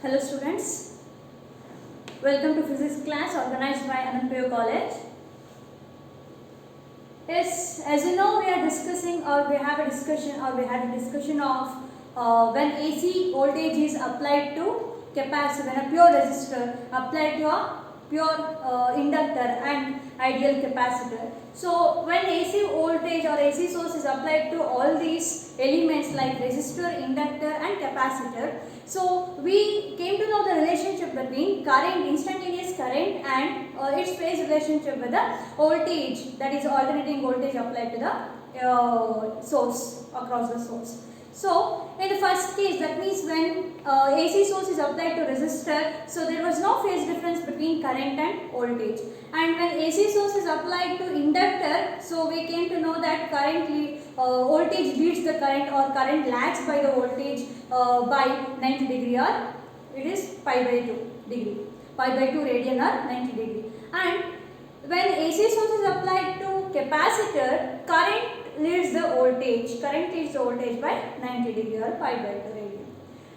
Hello students, welcome to physics class organized by Anandpur College. Yes, as you know, we are discussing or we had a discussion of when AC voltage is applied to capacitor, when a pure resistor applied to a pure inductor and ideal capacitor. So when AC voltage or AC source is applied to all these elements like resistor, inductor and capacitor, so we came to know the relationship between current, instantaneous current and its phase relationship with the voltage, that is alternating voltage applied to the source, across the source. So in the first case, that means when AC source is applied to resistor, so there was no phase difference between current and voltage. And when AC source is applied to inductor, so we came to know that voltage leads the current or current lags by the voltage by 90 degree, or it is pi by 2 degree, pi by 2 radian or 90 degree. And when AC source is applied to capacitor, current leads the voltage by 90 degree or pi by 2 radian.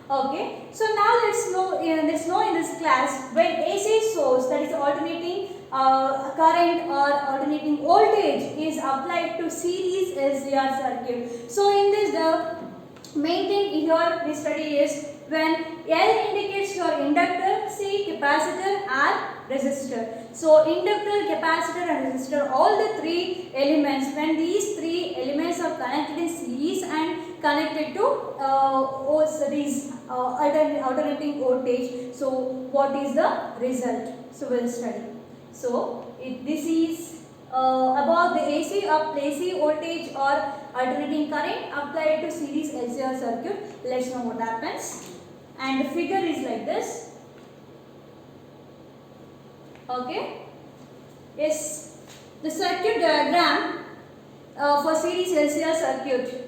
Okay, so now let's know in this class, when AC source, that is alternating current or alternating voltage, is applied to series LCR circuit. So in this, the main thing here we study is when L indicates your inductor, C capacitor, R resistor. So inductor, capacitor and resistor, all the three elements, when these three elements are connected in series and connected to these alternating voltage, so what is the result? So we'll study. So this is about the AC voltage or alternating current applied to series LCR circuit. Let's know what happens. And the figure is like this. Okay. Yes. The circuit diagram for series LCR circuit.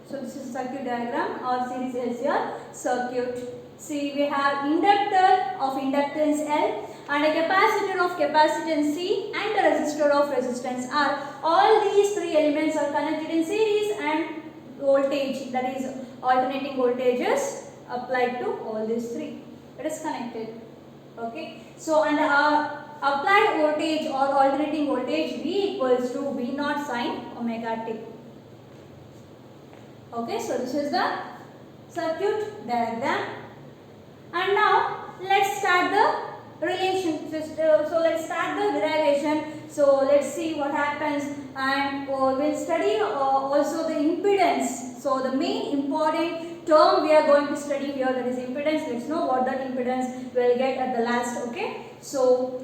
So this is circuit diagram or series LCR circuit. See, we have inductor of inductance L and a capacitor of capacitance C and a resistor of resistance R. All these three elements are connected in series and voltage, that is alternating voltages applied to all these three. It is connected. Okay. So and applied voltage or alternating voltage V equals to V naught sine omega t. Okay. So this is the circuit diagram. And now let's start the relation. So let's start the derivation. So let's see what happens, and we'll study also the impedance. So the main important term we are going to study here, that is impedance. Let's know what that impedance we'll get at the last. Okay. So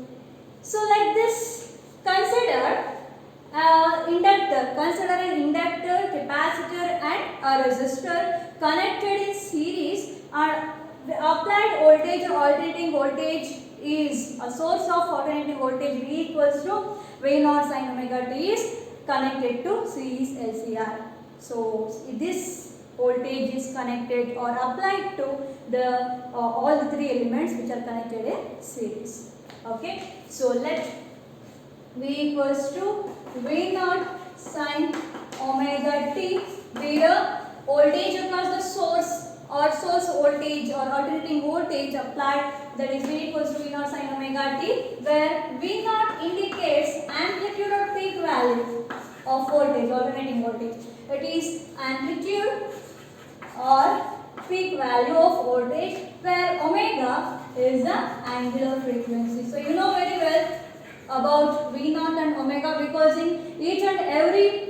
like this, consider inductor. Consider an inductor, capacitor and a resistor connected in series, and applied voltage or alternating voltage is a source of alternating voltage V equals to V naught sin omega t is connected to series LCR. So this voltage is connected or applied to the all the three elements which are connected in series. Okay. So let V equals to V naught sin omega t be the voltage across the source or source voltage or alternating voltage applied, that is V equals to V naught sin omega t, where V naught indicates amplitude or peak value of voltage, alternating voltage. It is amplitude or peak value of voltage, where omega is the angular frequency. So you know very well about V naught and omega, because in each and every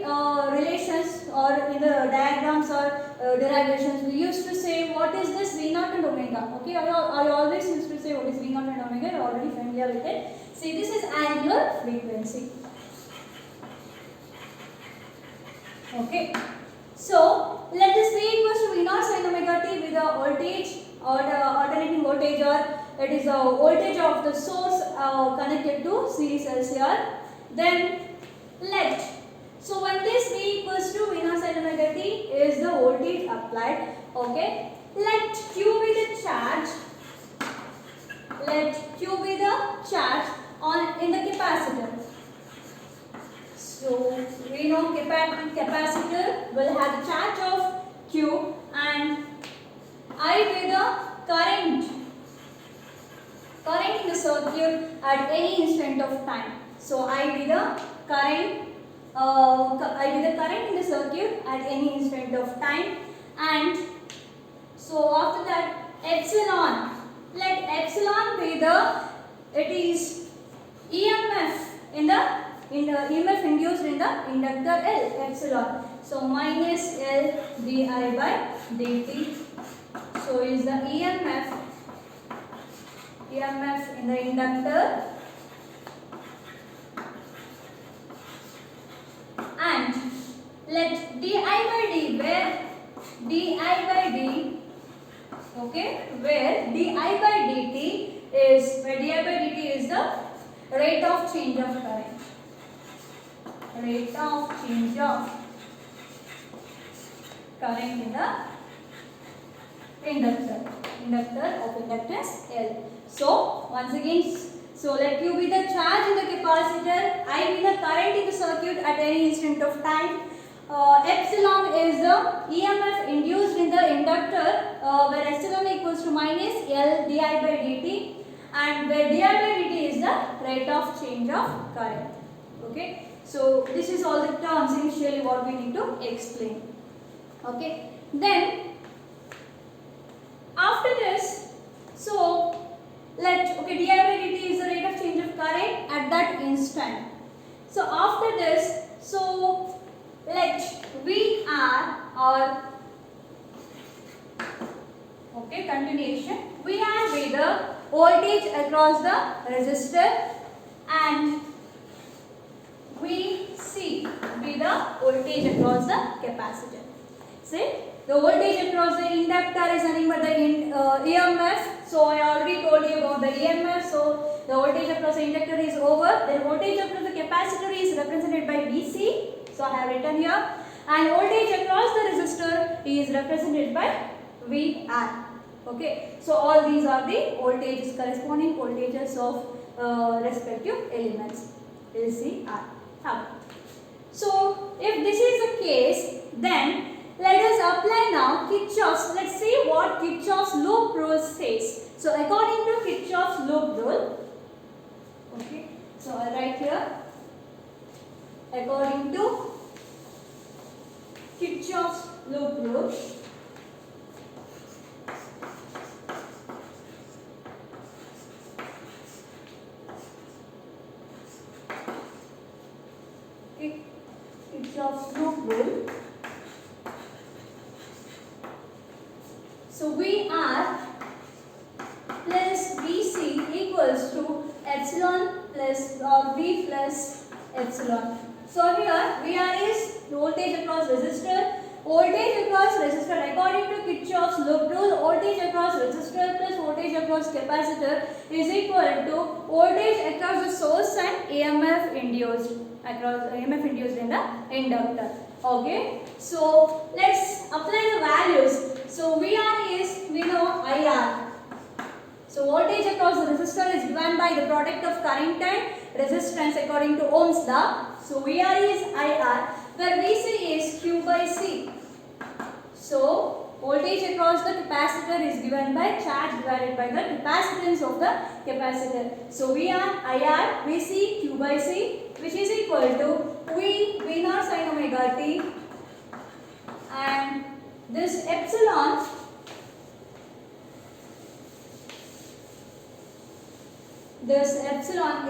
relations or in the diagrams or derivations we used to say what is this V naught and omega. Okay, I always used to say what is V naught and omega. You are already familiar with it. See, this is angular frequency. Okay. So let this V equals to V naught sin omega t be the voltage or the alternating voltage, or it is a voltage of the source connected to series LCR. Then let, so when this V equals to V naught sin omega t is the voltage applied. Okay. Let Q be the charge. Let Q be the charge in the capacitor. So we know capacitor will have the charge of Q, and I be the current at any instant of time. So I be the current in the circuit at any instant of time. And so after that, epsilon, let epsilon be the, it is EMF in the EMF induced in the inductor L, epsilon. So minus L di by dt. So is the EMF in the inductor, and let di by d, where di by d, okay, where di by dt is, where di by dt is the rate of change of current, rate of change of current in the inductor of inductance L. So once again, so let Q be the charge in the capacitor, I be the current in the circuit at any instant of time. Epsilon is the EMF induced in the inductor, where epsilon equals to minus L di by dt, and where di by dt is the rate of change of current. Okay, so this is all the terms initially what we need to explain. Okay, then after this, so let, okay, di by dt is the rate of change of current at that instant. So after this, so let VR, or okay, continuation, VR be the voltage across the resistor, and VC be the voltage across the capacitor. See, the voltage across the inductor is nothing but the EMF. So I already told you about the EMF. So the voltage across the inductor is over. The voltage across the capacitor is represented by VC. So I have written here. And voltage across the resistor is represented by VR. Okay. So all these are the voltages, corresponding voltages of respective elements. LCR. So if this is the case, then let us apply now Kirchhoff's. Let's see what Kirchhoff's loop rule says. So according to Kirchhoff's loop rule, okay, so I'll write here, according to Kirchhoff's loop rule, okay, Kirchhoff's loop rule. So VR plus VC equals to epsilon plus or V plus epsilon. So here VR is voltage across resistor. Voltage across resistor, according to Kirchhoff's loop rule, voltage across resistor plus voltage across capacitor is equal to voltage across the source and EMF induced in the inductor. Okay, so let's apply the values. So VR is, we know, IR. So voltage across the resistor is given by the product of current and resistance according to Ohm's law. So VR is IR, where VC is Q by C. So voltage across the capacitor is given by charge divided by the capacitance of the capacitor. So VR, IR, VC, Q by C, which is equal to V naught sin omega t, and this epsilon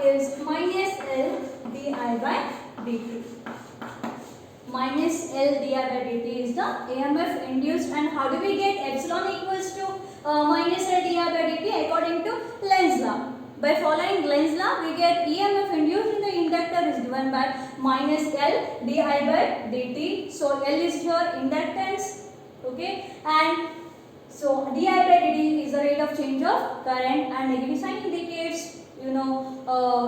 is minus L di by dt. Minus L di by dt is the EMF induced, and how do we get epsilon equals to minus L di by dt? According to Lenz's law. By following Lenz's law, we get EMF induced in the inductor is given by minus L di by dt. So L is here inductance, okay, and so di by dt is the rate of change of current, and negative sign indicates, you know,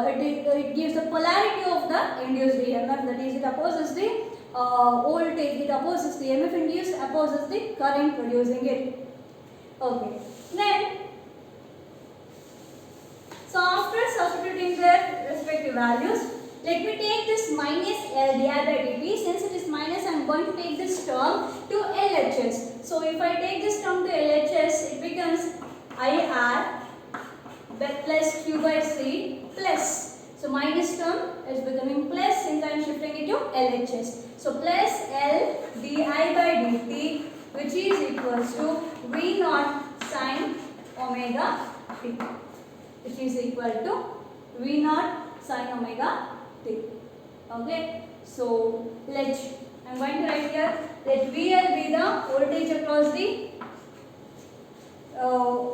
it gives the polarity of the induced EMF, that is, it opposes the voltage, it opposes the EMF induced, opposes the current producing it. Okay, then so after substituting their respective values, let me take this minus L di by dt. Since it is minus, I am going to take this term to LHS. So if I take this term to LHS, it becomes IR plus q by c plus. So minus term is becoming plus since I am shifting it to LHS. So plus L di by dt, which is equals to V naught sine omega t, which is equal to V naught sine omega t. Okay. So let I am going to write here, let VL be the voltage across the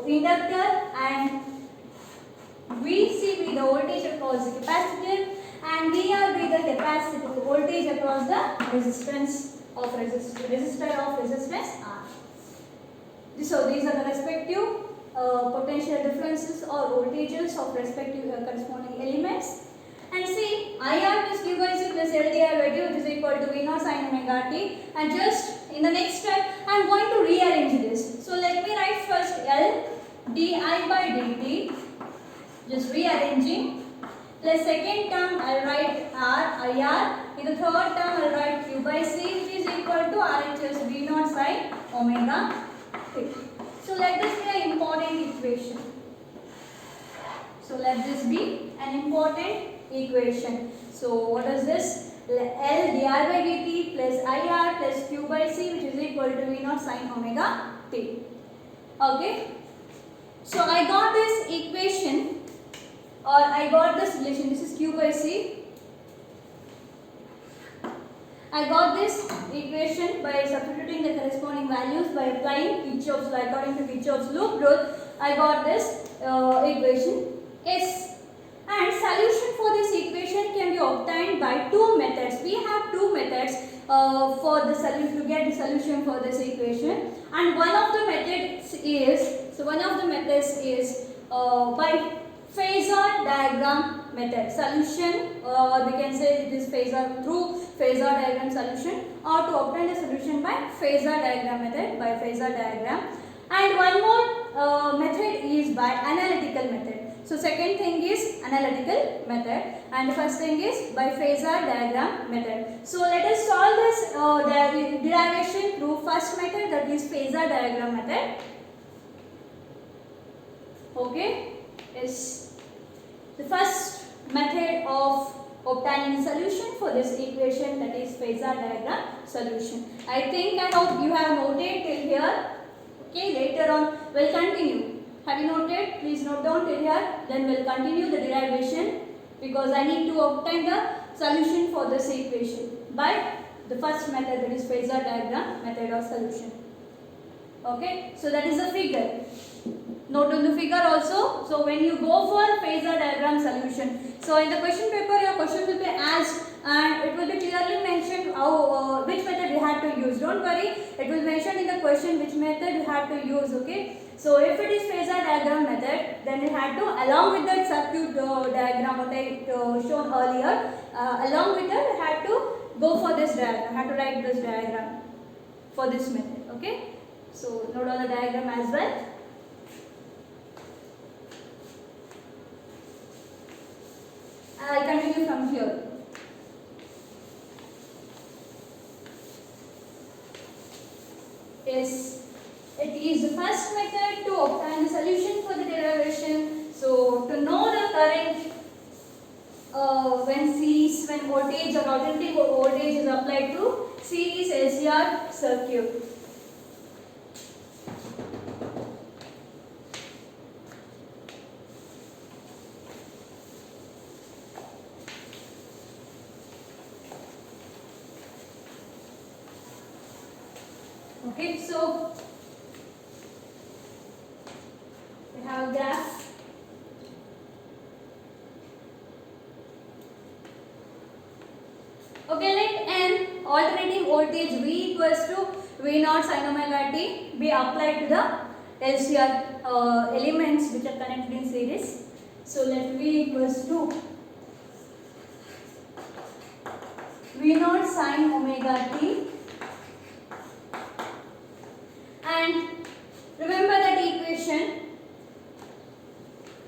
inductor and VC be the voltage across the capacitor and VR be the capacitor voltage across the resistance of resistor of resistance R. So these are the respective potential differences or voltages of respective corresponding elements. And see, IR plus Q by C plus LDR by D, which is equal to V naught sine omega t. And just in the next step, I am going to rearrange this. So let me write first L di by dt, just rearranging. Plus second term I will write R IR. In the third term I will write Q by C, which is equal to RHS V naught sine omega t. So let this be an important equation. So let this be an important equation. So what is this? L di by dt plus IR plus Q by C, which is equal to V naught sine omega t. Okay. So I got this equation, or I got this relation. This is Q by C. I got this equation by substituting the corresponding values by applying Kirchhoff's law. According to Kirchhoff's loop rule, I got this equation S. And solution for this equation can be obtained by two methods. We have two methods for the solution to get the solution for this equation. And one of the methods is by phasor diagram method solution, or we can say it is phasor through phasor diagram solution, or to obtain the solution by phasor diagram method, by phasor diagram. And one more method is by analytical method. So second thing is analytical method and the first thing is by phasor diagram method. So let us solve this derivation through first method, that is phasor diagram method. Okay, is the first method of obtaining solution for this equation, that is phasor diagram solution. I hope you have noted till here. Okay, later on we'll continue. Have you noted? Please note down till here. Then we'll continue the derivation because I need to obtain the solution for this equation by the first method, that is phasor diagram method of solution. Okay, so that is the figure. Note on the figure also. So when you go for phasor diagram solution, so in the question paper your question will be asked and it will be clearly mentioned how which method you have to use. Don't worry, it will mention in the question which method you have to use. Okay. So if it is phasor diagram method, then you have to, along with that circuit diagram what I shown earlier, along with that you have to go for this diagram. You have to write this diagram for this method. Okay. So note on the diagram as well. I continue from here. Yes, it is the first method to obtain the solution for the derivation. So to know the current when voltage or alternating voltage is applied to series LCR circuit. Okay, so we have a graph. Okay, let N alternating voltage V equals to V naught sin omega t be applied to the LCR elements which are connected in series. So let V equals to V naught sin omega t. And remember that equation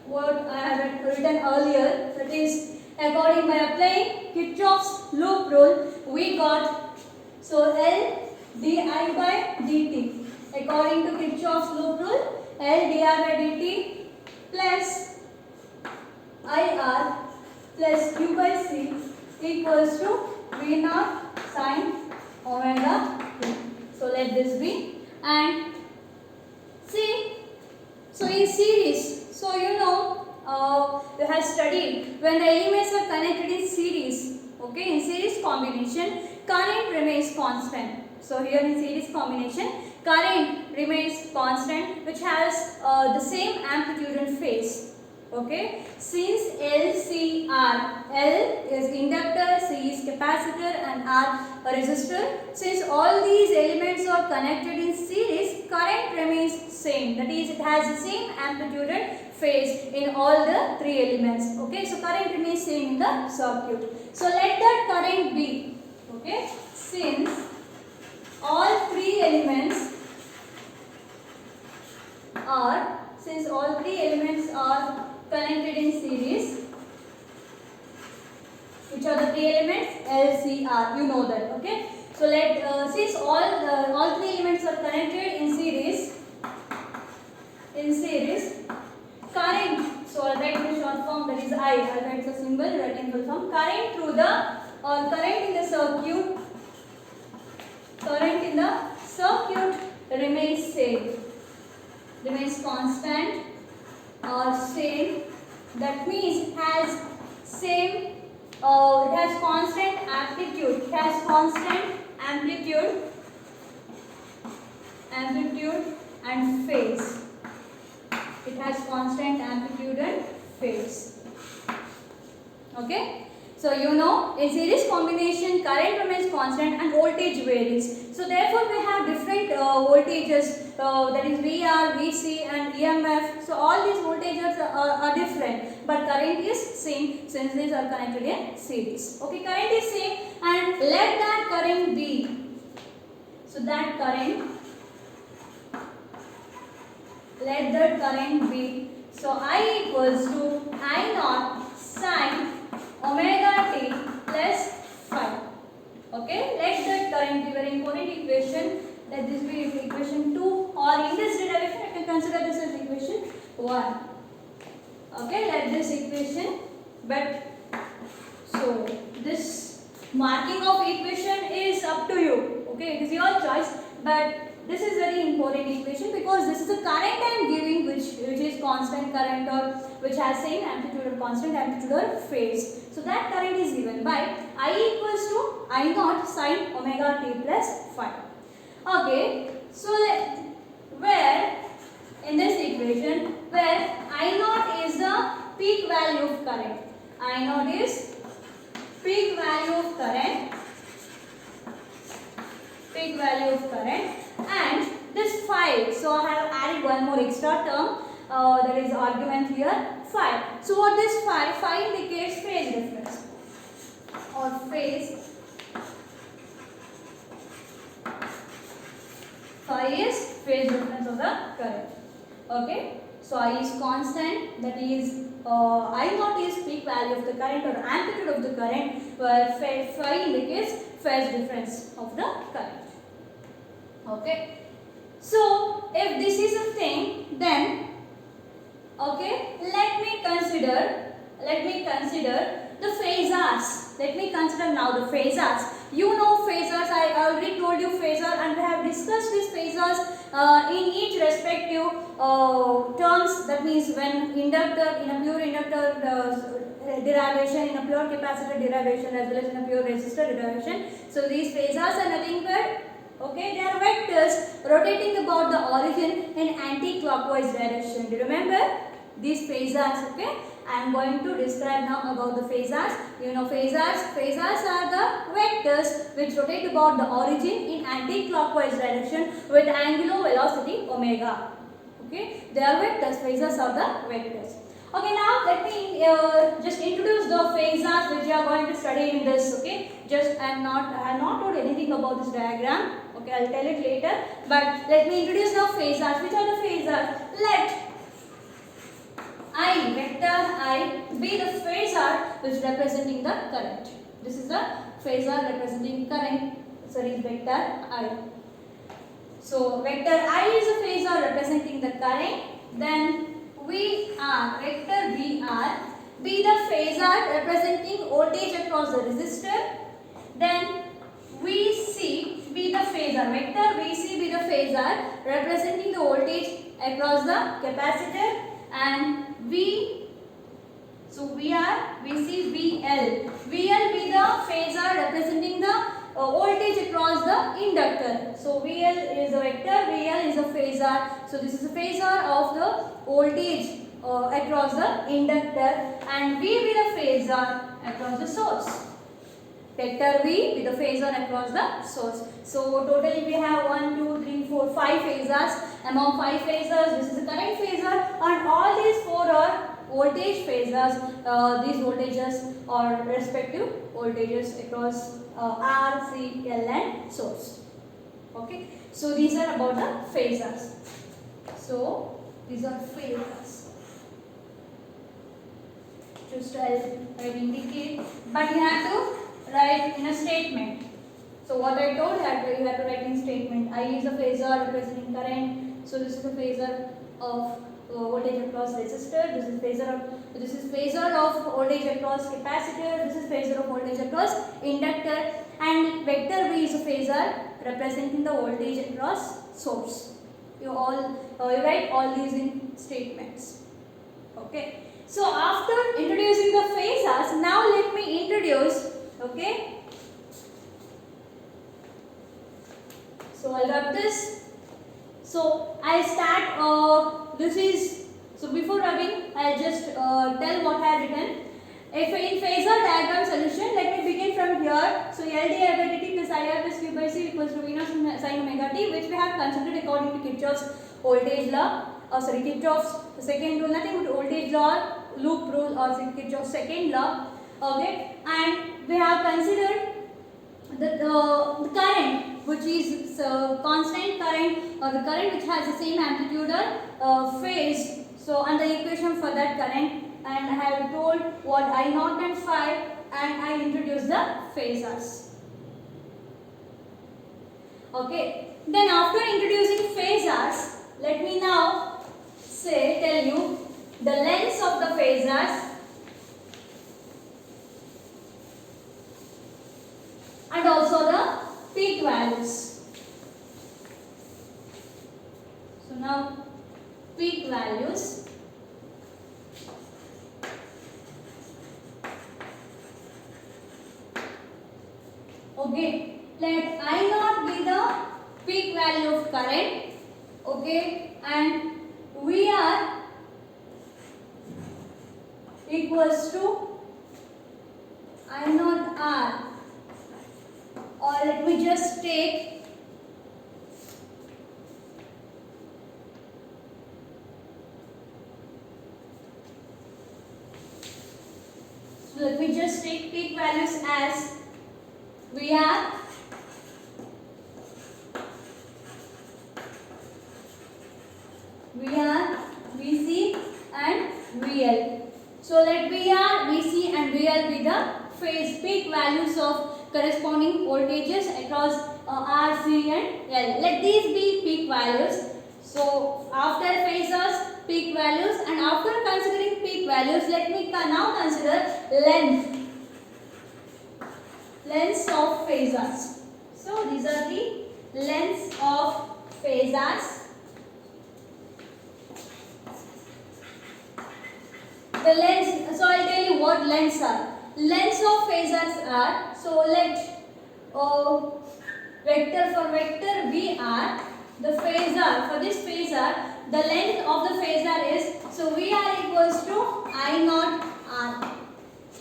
what I have written earlier, that is according by applying Kirchhoff's loop rule we got, so L di by dt, according to Kirchhoff's loop rule L di by dt plus IR plus Q by C equals to V naught sin omega t. So let this be. And see, so in series, so you know, you have studied when the elements are connected in series, okay, in series combination, current remains constant. So here in series combination, current remains constant, which has the same amplitude and phase. Okay, since LCR, L is inductor, C is capacitor, and R a resistor. Since all these elements are connected in series, current remains same. That is, it has the same amplitude and phase in all the three elements. Okay, so current remains same in the circuit. So let that current be. Okay, since all three elements are connected in series. Which are the three elements? LCR. You know that. Okay. So let since all three elements are connected in series. Current. So I'll write the short form, that is I. I'll write the symbol, writing full form. Current through the current in the circuit. Current in the circuit remains same. Remains constant or same. That means it has same. It has constant amplitude. It has constant amplitude and phase. It has constant amplitude and phase. Okay. So you know, in series combination, current remains constant and voltage varies. So therefore, we have different voltages. That is VR, VC, and EMF. So all these voltages are different, but current is same since these are connected in series. Okay, current is same, and let that current be. So that current, let that current be. So I equals to I naught sin omega t plus phi. Okay, let that current be very important equation. Let this be equation 2, or in this derivation I can consider this as equation 1. Okay, let this equation, but so this marking of equation is up to you. Okay, it is your choice, but this is very important equation because this is the current I am giving, which is constant current or which has same amplitude or constant amplitude or phase. So that current is given by I equals to I naught sin omega t plus phi. Okay, so where in this equation, where I naught is the peak value of current. I naught is peak value of current. Peak value of current. And this phi, so I have added one more extra term, that is argument here, phi. So what is phi? Phi indicates phase difference or phase. Phi is phase difference of the current. Okay, so I is constant, that is I naught is peak value of the current or amplitude of the current, where phi indicates phase difference of the current. Okay, so if this is a thing, then okay, let me consider the phasors. Let me consider now the phasors. You know phasors, I already told you phasor, and we have discussed these phasors in each respective terms. That means when inductor, in a pure inductor derivation, in a pure capacitor derivation, as well as in a pure resistor derivation. So these phasors are nothing but, okay, they are vectors rotating about the origin in anti-clockwise direction. Do you remember these phasors? Okay, I am going to describe now about the phasors. You know phasors. Phasors are the vectors which rotate about the origin in anti-clockwise direction with angular velocity omega. Okay, they are vectors. Phasors are the vectors. Okay, now let me just introduce the phasors which you are going to study in this. Okay, just I have not told anything about this diagram. Okay, I'll tell it later. But let me introduce now phasors. Which are the phasors? Let I, vector I, be the phasor which is representing the current. This is the phasor representing current. Sorry, vector I. So vector I is a phasor representing the current. Then VR, vector VR be the phasor representing voltage across the resistor. Then VC be the phasor, vector VC be the phasor representing the voltage across the capacitor, and VC VL be the phasor representing the voltage across the inductor. So VL is a vector, VL is a phasor. So this is a phasor of the voltage across the inductor, and V be the phasor across the source. Vector V with the phasor across the source. So totally we have 1, 2, 3, 4, 5 phasors. Among 5 phasors, this is the current phasor, and all these 4 are voltage phasors. These voltages are respective voltages across R, C, L and source. Okay. So these are about the phasors. So these are phasors. Just I'll indicate, but you have to write in a statement. So what I told you have to write in statement. I is a phasor representing current. So this is a phasor of voltage across resistor. This is phasor of voltage across capacitor. This is phasor of voltage across inductor. And vector V is a phasor representing the voltage across source. You write all these in statements. Okay. So after introducing the phasors, now let me introduce. Okay. So I'll wrap this. So I start. So before rubbing, I'll just tell what I have written. If in phasor diagram solution, let me begin from here. So LD by dt plus IR plus Q by C equals to V naught sin omega t, which we have considered according to Kirchhoff's voltage law. Kirchhoff's second rule, nothing but voltage law, loop rule, or Kirchhoff's second law. Okay, and we have considered the current, which is constant current, or the current which has the same amplitude or phase. So and the equation for that current, and I have told what I0 and phi, and I introduced the phasors. Okay. Then after introducing phasors, let me now tell you the lengths of the phasors and also the peak values. So now peak values. Okay, let I0 be the peak value of current. Okay, and VR equals to I0 R, or let me just take peak values as VR VC and VL. So let VR, VC and VL be the phase peak values of corresponding voltages across R, C and L. Let these be peak values. So after phasors, peak values, and after considering peak values, let me now consider lengths of phasors. So these are the lengths of phasors. The lengths, so I'll tell you what lengths are. Lengths of phasors are, so let vector for vector VR, the phasor, for this phasor, the length of the phasor is, so VR equals to I0 R.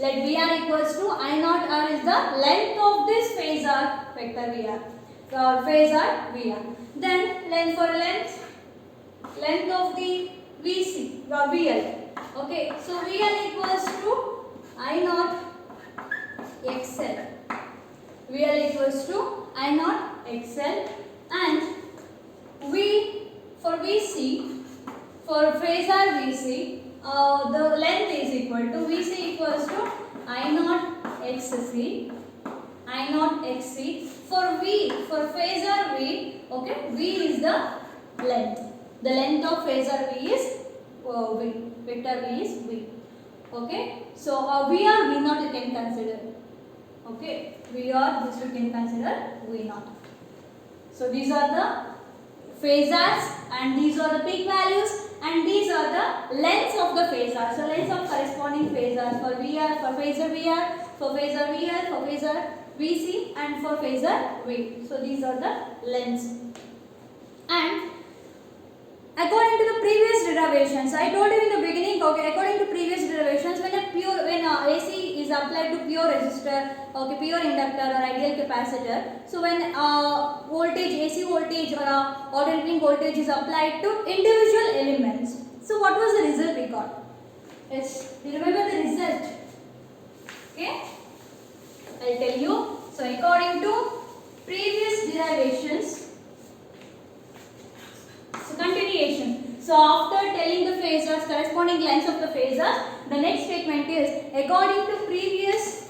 Let VR equals to I0 R is the length of this phasor, vector VR, or phasor VR. Then length for length of the VC, VL. Okay, so VL equals to I0 XL. VL equals to I0 XL, and for VC, for phasor VC, the length is equal to VC equals to I0 XC. I0 XC. For V, for phasor V, okay, V is the length. The length of phasor V is V. Vector V is V. Okay, so VR V naught you can consider. Okay, VR this we can consider V naught. So these are the phasors and these are the peak values and these are the lengths of the phasors. So lengths of corresponding phasors for VR, for phasor VR, for phasor VL, for phasor VC and for phasor V. So these are the lengths. And according to the previous derivations, I told you in the beginning, okay, according to previous derivations, when AC is applied to pure resistor, okay, pure inductor or ideal capacitor, so when voltage, AC voltage or alternating voltage is applied to individual elements, so what was the result we got? Yes, you remember the result? Okay, I'll tell you. So according to previous derivations, so continuation. So after telling the phasors, corresponding lengths of the phasors, the next statement is according to previous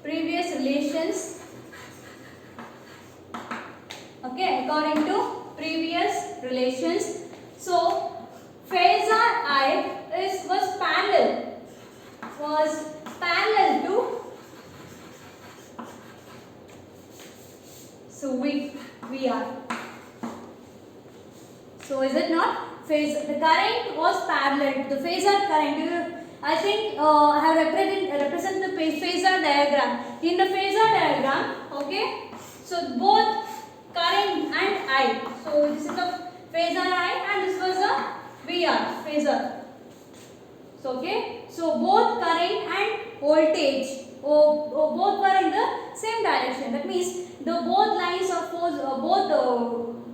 relations. Okay, according to previous relations. So phasor I was parallel to, so we are. So is it not? The current was parallel to the phasor current. I think I have represent the phasor diagram. In the phasor diagram, okay. So both current and I. So this is the phasor I and this was a VR phasor. So okay. So both current and voltage, both were in the same direction. That means the both lines of both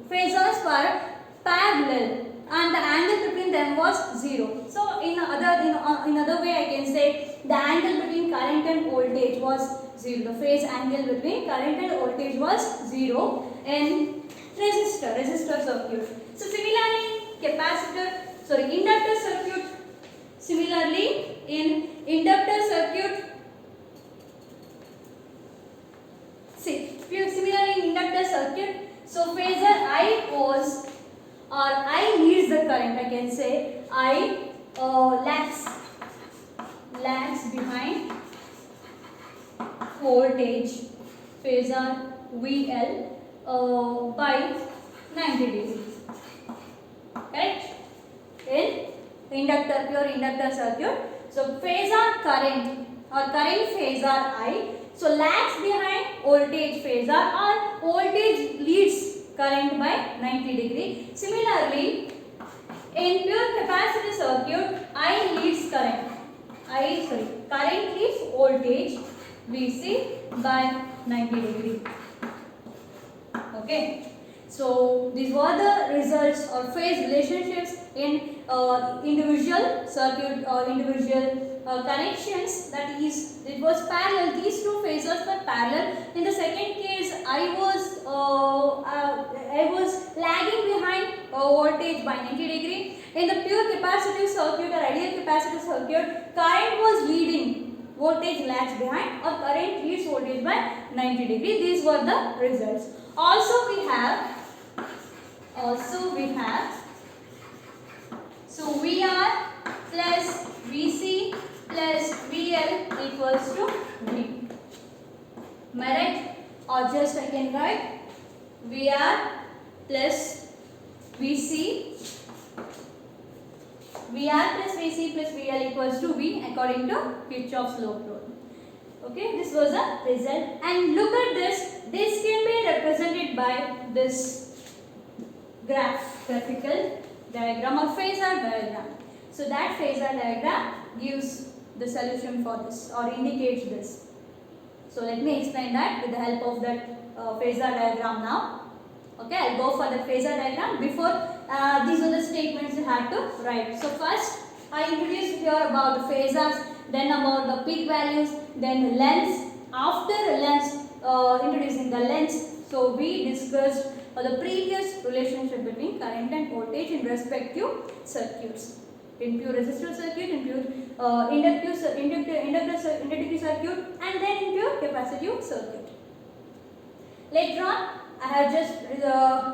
phasors were parallel and the angle between them was 0. So in other way I can say the angle between current and voltage was 0. The phase angle between current and voltage was 0 in resistor circuit. So similarly inductor circuit. Similarly in inductor circuit, similarly in inductor circuit, so phasor I was, or I leads the current, I can say I lags behind voltage, phasor VL by 90 degrees. Correct? In pure inductor circuit. So phasor current or current phasor I, so lags behind voltage phasor or voltage leads current by 90 degree. Similarly, in pure capacitor circuit, I leads current. Current leads voltage VC by 90 degree. Okay. So these were the results or phase relationships in individual circuit or individual connections. That is, it was parallel. These two phasors were parallel. In the second case, I was lagging behind voltage by 90 degree. In the pure capacitive circuit or ideal capacitive circuit, current was leading, voltage lags behind, or current leads voltage by 90 degree. These were the results. Also we have so VR plus VC plus VL equals to V. Am I right? Or just I can write VR plus VC plus VL equals to V according to Kirchhoff's law of rule. Okay, this was a result. And look at this. This can be represented by this graphical diagram or phasor diagram. So that phasor diagram gives the solution for this or indicates this. So let me explain that with the help of that phasor diagram now. Okay, I'll go for the phasor diagram. Before these are the statements you have to write. So first I introduced here about the phasors, then about the peak values, then lengths. After lengths, introducing the lengths, so we discussed the previous relationship between current and voltage in respective circuits. In pure resistor circuit, in pure inductive circuit, and then in pure capacitive circuit. Later on, I have just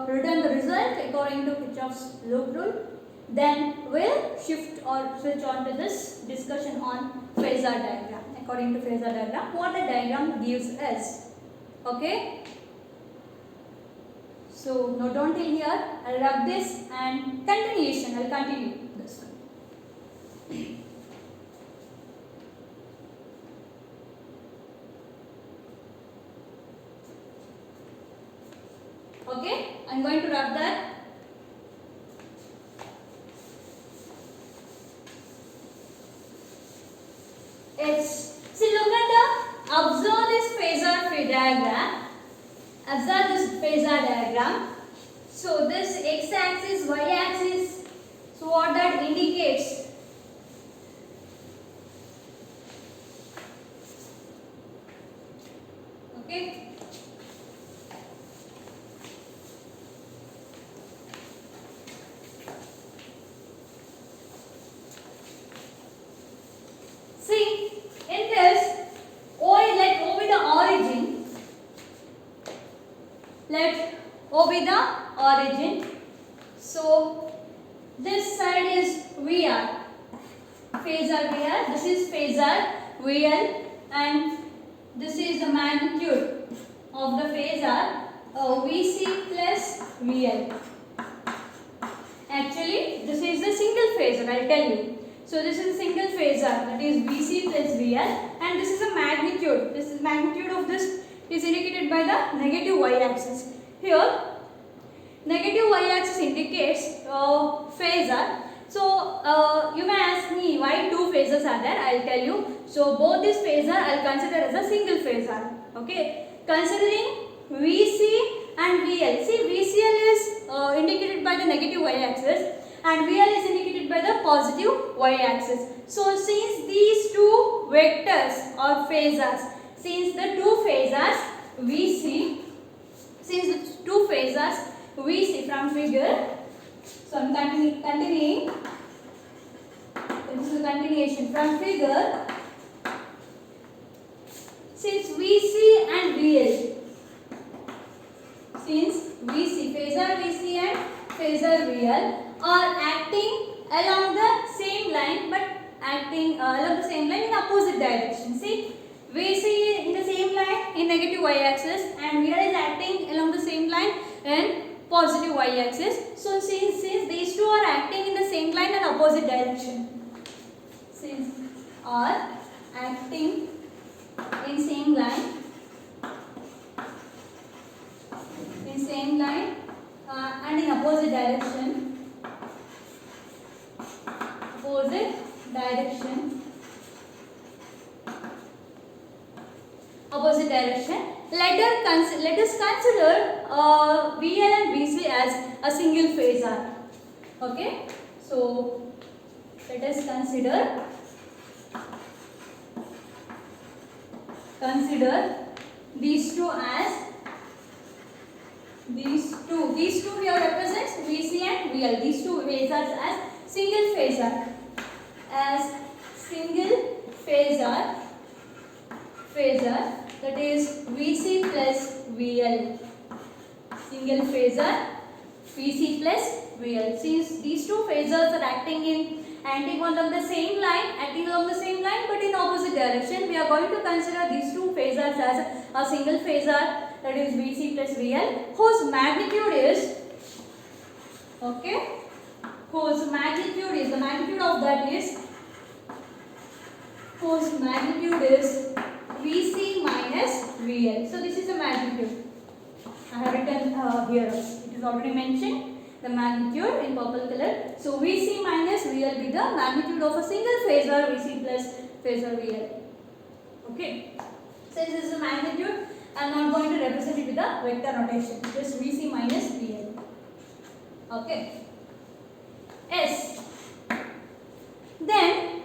written the result according to Kirchhoff's loop rule. Then we'll shift or switch on to this discussion on phasor diagram. According to phasor diagram, what the diagram gives us. Okay. So note down till here. I'll rub this and continuation. I'll continue this one. Okay, I'm going to rub that. See, look at the, observe this phasor diagram. Observe this phasor diagram. So this x-axis, y-axis, so what that indicates? Okay. See, in this, let O be the origin. Let O be the origin. So, this side is VR. Phasor VR. This is phasor VL, and this is the magnitude of the phasor VC plus VL. Actually, this is the single phasor, I'll tell you. So this is a single phasor, that is VC plus VL, and this is a magnitude. This is magnitude of this is indicated by the negative y-axis. Here, negative y-axis indicates phasor. So you may ask me why two phasors are there. I'll tell you. So both this phasor I'll consider as a single phasor. Okay, considering VC and VL. See, VCL is indicated by the negative y-axis, and VL is indicated by the positive y-axis. So since these two vectors or phasors, since the two phasors we see from figure, so I'm continuing. This is a continuation from figure. Since VC and VL, since VC, phasor VC and phasor VL are acting along the same line, but acting along the same line in opposite direction. See, VC in the same line in negative y-axis, and VL is acting along the same line in positive y-axis. So since these two are acting in the same line and opposite direction, since are acting in same line and in opposite direction, let us consider VL and VC as a single phasor. Okay, so let us consider these two as these two here represents VC and VL. These two phasors as single phasor, that is VC plus VL. Single phasor VC plus VL. Since these two phasors are acting along the same line, but in opposite direction, we are going to consider these two phasors as a single phasor, that is VC plus VL, whose magnitude is VC minus VL. So this is the magnitude. I have written here. It is already mentioned. The magnitude in purple color. So VC minus VL be the magnitude of a single phasor VC plus phasor VL. Okay. Since this is the magnitude, I am not going to represent it with the vector notation. Just VC minus VL. Okay. S. Then,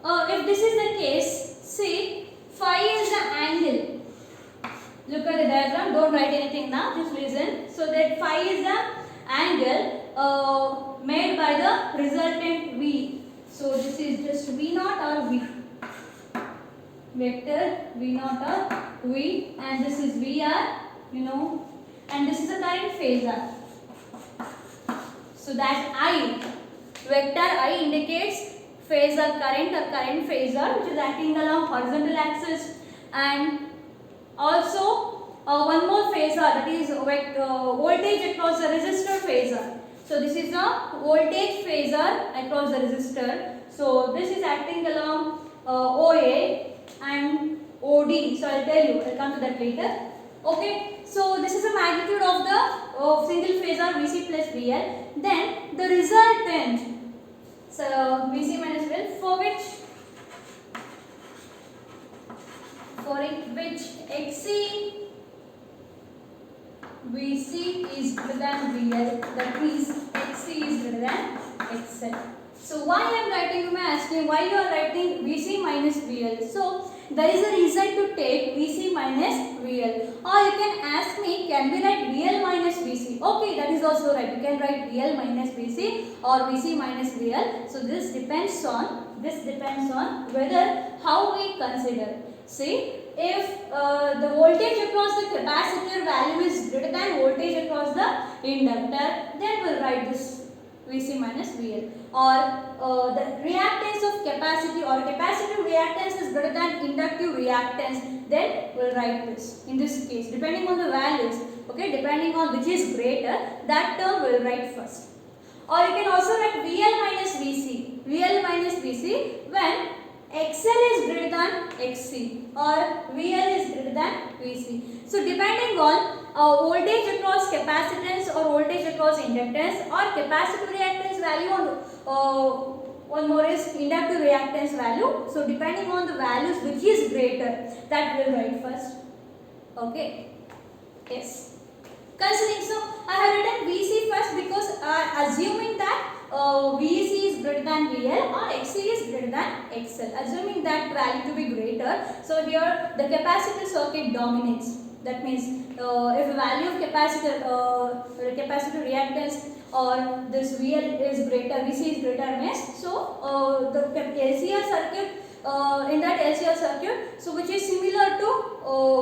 if this is the case, see, phi is the angle. Look at the diagram. Don't write anything now. Just listen. So that phi is the angle made by the resultant V. So this is just V naught or V. Vector V naught or V, and this is VR, and this is the current phasor. So that I Vector I indicates phasor current or current phasor which is acting along horizontal axis, and also one more phasor, that is voltage across the resistor phasor. So this is a voltage phasor across the resistor. So this is acting along OA and OD. So I'll tell you, I'll come to that later. Okay, so this is the magnitude of the single phasor VC plus VL. Then the resultant, so VC minus VL, for which XC VC is greater than VL, that means XC is greater than XL. So why I am writing, you may ask me why you are writing VC minus VL. So there is a reason to take VC minus VL, or you can ask me, can we write VL minus VC? Okay, that is also right. You can write VL minus VC or VC minus VL. So this depends on whether how we consider. See, if the voltage across the capacitor value is greater than voltage across the inductor, then we'll write this VC minus VL. Or the reactance of capacity or capacitive reactance is greater than inductive reactance, then we'll write this in this case, depending on the values. Okay, depending on which is greater, that term we'll write first. Or you can also write VL minus VC when XL is greater than XC or VL is greater than VC. So depending on voltage across capacitance or voltage across inductance, or capacitive reactance value on one more is inductive reactance value. So depending on the values which is greater, that we'll write first. Okay. Yes. Considering, so I have written VC first because assuming that VC is greater than VL or XC is greater than XL, assuming that value to be greater. So here the capacitor circuit dominates. That means if the value of capacitor reactance or this VL is greater, VC is greater means, so the LCR circuit, in that LCR circuit, so which is similar to,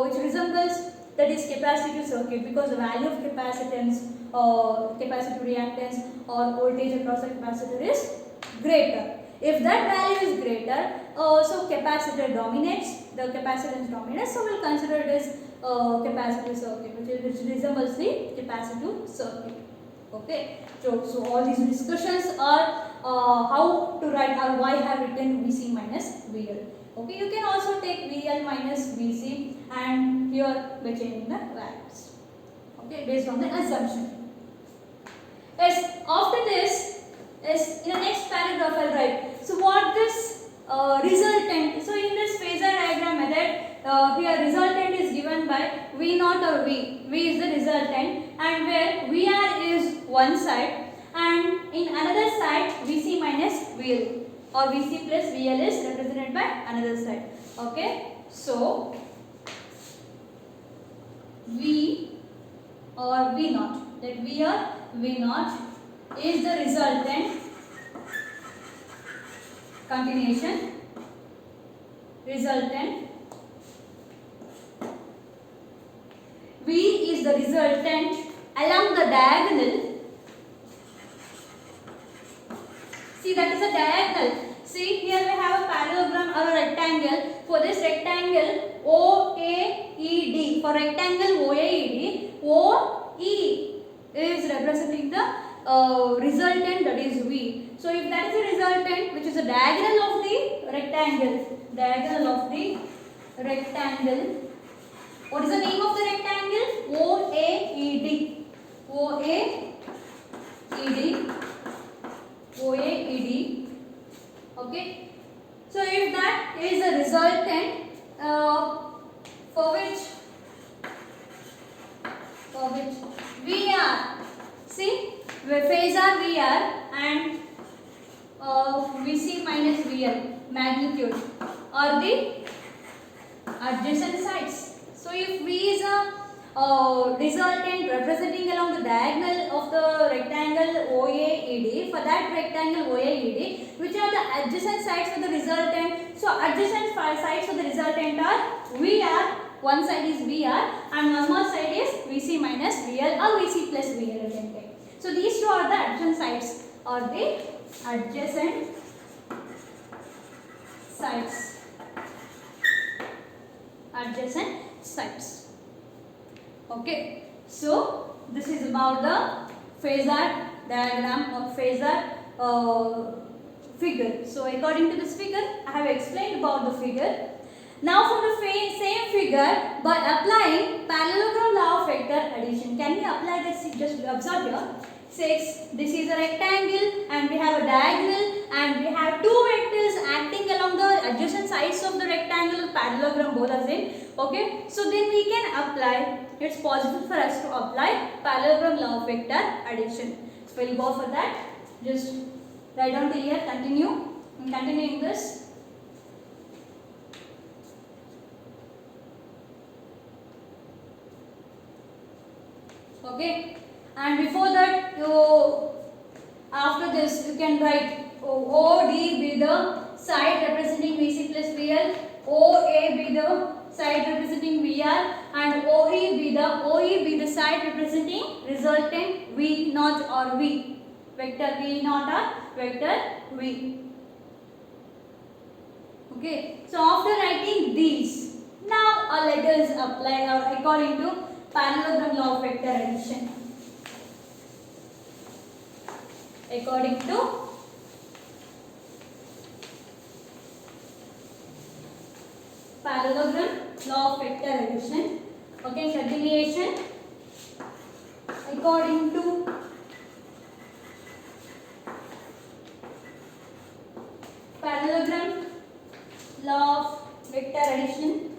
which resembles, that is capacitive circuit, because the value of capacitance, capacitive reactance or voltage across the capacitor is greater. If that value is greater, so capacitor dominates, the capacitance dominates, so we'll consider it as capacitive circuit, which resembles the capacitive circuit. Okay, so all these discussions are how to write or why I have written VC minus VL. Okay, you can also take VL minus VC and here by changing the values. Okay, based on the assumption. Yes, after this, is in the next paragraph I'll write. So what this resultant, so in this phasor diagram method, here resultant is given by V naught or V. V is the resultant, and where VR is one side and in another side VC minus VL or VC plus VL is represented by another side. Okay, so V or V naught, let V or V naught is the resultant, continuation, resultant. V is the resultant along the diagonal. See, that is a diagonal. See, here we have a parallelogram or a rectangle. For this rectangle OAED, for rectangle OAED, OE is representing the resultant, that is V. So if that is a resultant which is a diagonal of the rectangle, what is the name of the rectangle? OAED. Okay. So if that is a resultant for which VR, see, phasor VR and VC minus VL magnitude are the adjacent sides. So if V is a resultant representing along the diagonal of the rectangle OAED, for that rectangle OAED, which are the adjacent sides of the resultant? So adjacent sides of the resultant are VR, one side is VR and one more side is VC minus VL or VC plus VL you can take. So these two are the adjacent sides or the adjacent sides. Adjacent sides. Okay, so this is about the phasor diagram or phasor figure. So according to this figure, I have explained about the figure. Now from the same figure, by applying parallelogram law of vector addition, can we apply this? Just observe here. Says this is a rectangle and we have a diagonal and we have two vectors acting along the adjacent sides of the rectangle. Parallelogram both are same. Okay, so then we can apply, it's possible for us to apply parallelogram law of vector addition. So we'll go for that. Just write down till here, continue. I'm continuing this. Okay, and before that, after this you can write OD be the side representing VC plus VL, OA be the side representing VR, and OE be the side representing resultant V naught or V, vector V naught or vector V. Okay, so after writing these, now let us apply according to parallelogram law of vector addition. According to parallelogram law of vector addition. Okay, continuation. According to parallelogram law of vector addition,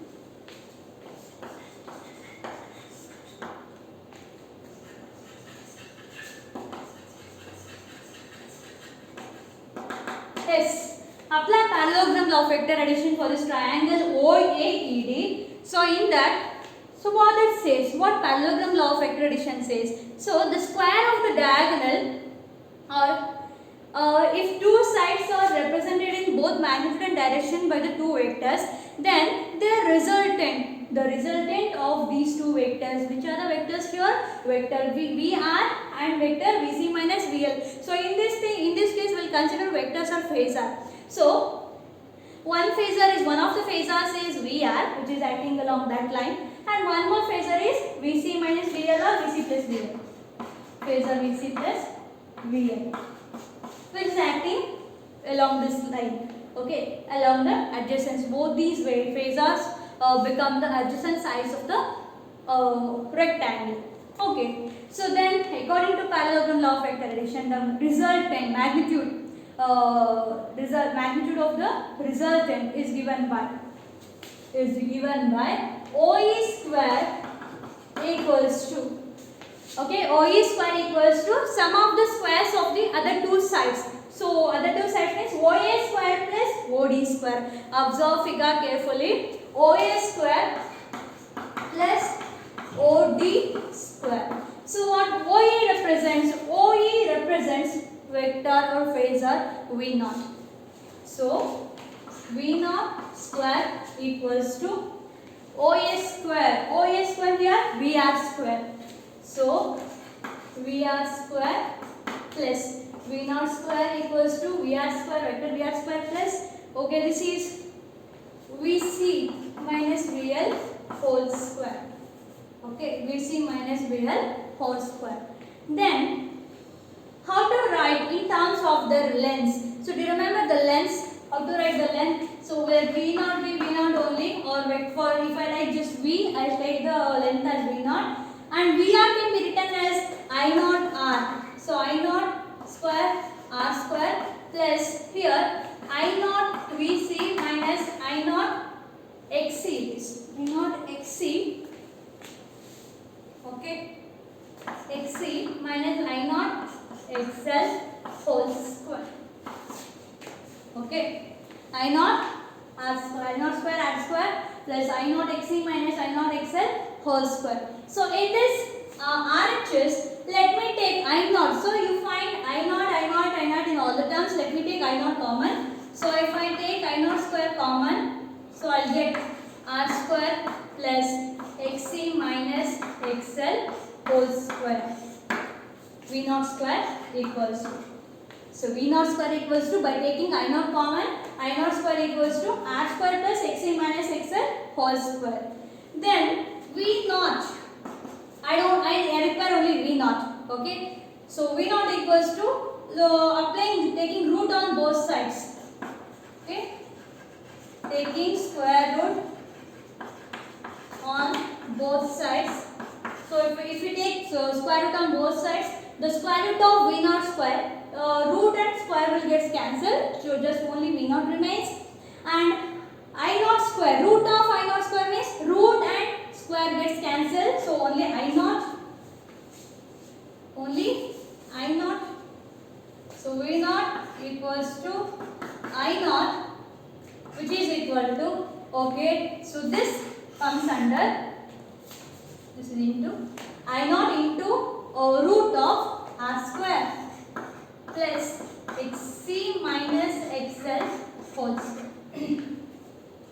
yes, apply parallelogram law of vector addition for this triangle OAED. So in that, so what it says, what parallelogram law of vector addition says. So the square of the diagonal, or if two sides are represented in both magnitude and direction by the two vectors, then the resultant of these two vectors, which are the vectors here, vector VR and vector VC minus VL. So in this case we will consider vectors are phasor. So one phasor is, one of the phasors is VR, which is acting along that line, and one more phasor is VC minus VL or VC plus VL. Phasor VC plus VL, which is acting along this line. Okay, along the adjacents. Both these phasors become the adjacent sides of the rectangle. Okay, so then according to parallelogram law of vector addition, the resultant magnitude of the resultant is given by OE square equals to, okay, OE square equals to sum of the squares of the other two sides. So other two sides means OA square plus OD square. Observe figure carefully. OA square plus OD square. So what OE represents? OE represents vector or phasor V naught. So V naught square equals to OA square. OA square here VR square. So VR square plus V naught square equals to VR square, vector VR square plus, okay, this is VC minus VL whole square. Okay, VC minus VL whole square. Then how to write in terms of the lengths? So do you remember the lengths? How to write the length? So will V naught be V naught only, or for if I write just V, I take the length as V naught, and VR can be written as I naught R. So I naught square R square plus here I naught VC minus I naught XC. I naught XC, okay, XC minus I naught XL whole square. Okay, I naught R square R square plus I naught XC minus I naught XL whole square. So in this RHS, let me take I naught. So you find I naught in all the terms. Let me take I naught common. So if I take I naught square common, so I'll get R square plus XC minus XL whole square. V naught square equals to. So V naught square equals to, by taking I naught common, I naught square equals to R square plus Xc minus XL whole square. Then V naught, I require only V naught. Okay. So V naught equals to taking root on both sides. Okay. Taking square root on both sides. So if we take square root on both sides, the square root of V naught square, root and square will get cancelled. So just only V naught remains. And I naught square, root of I naught square means root and square gets cancelled. So only I naught. Only I naught. So V naught equals to I naught, which is equal to, okay, so this comes under, this is into I naught into root of R square plus Xc minus XL whole square.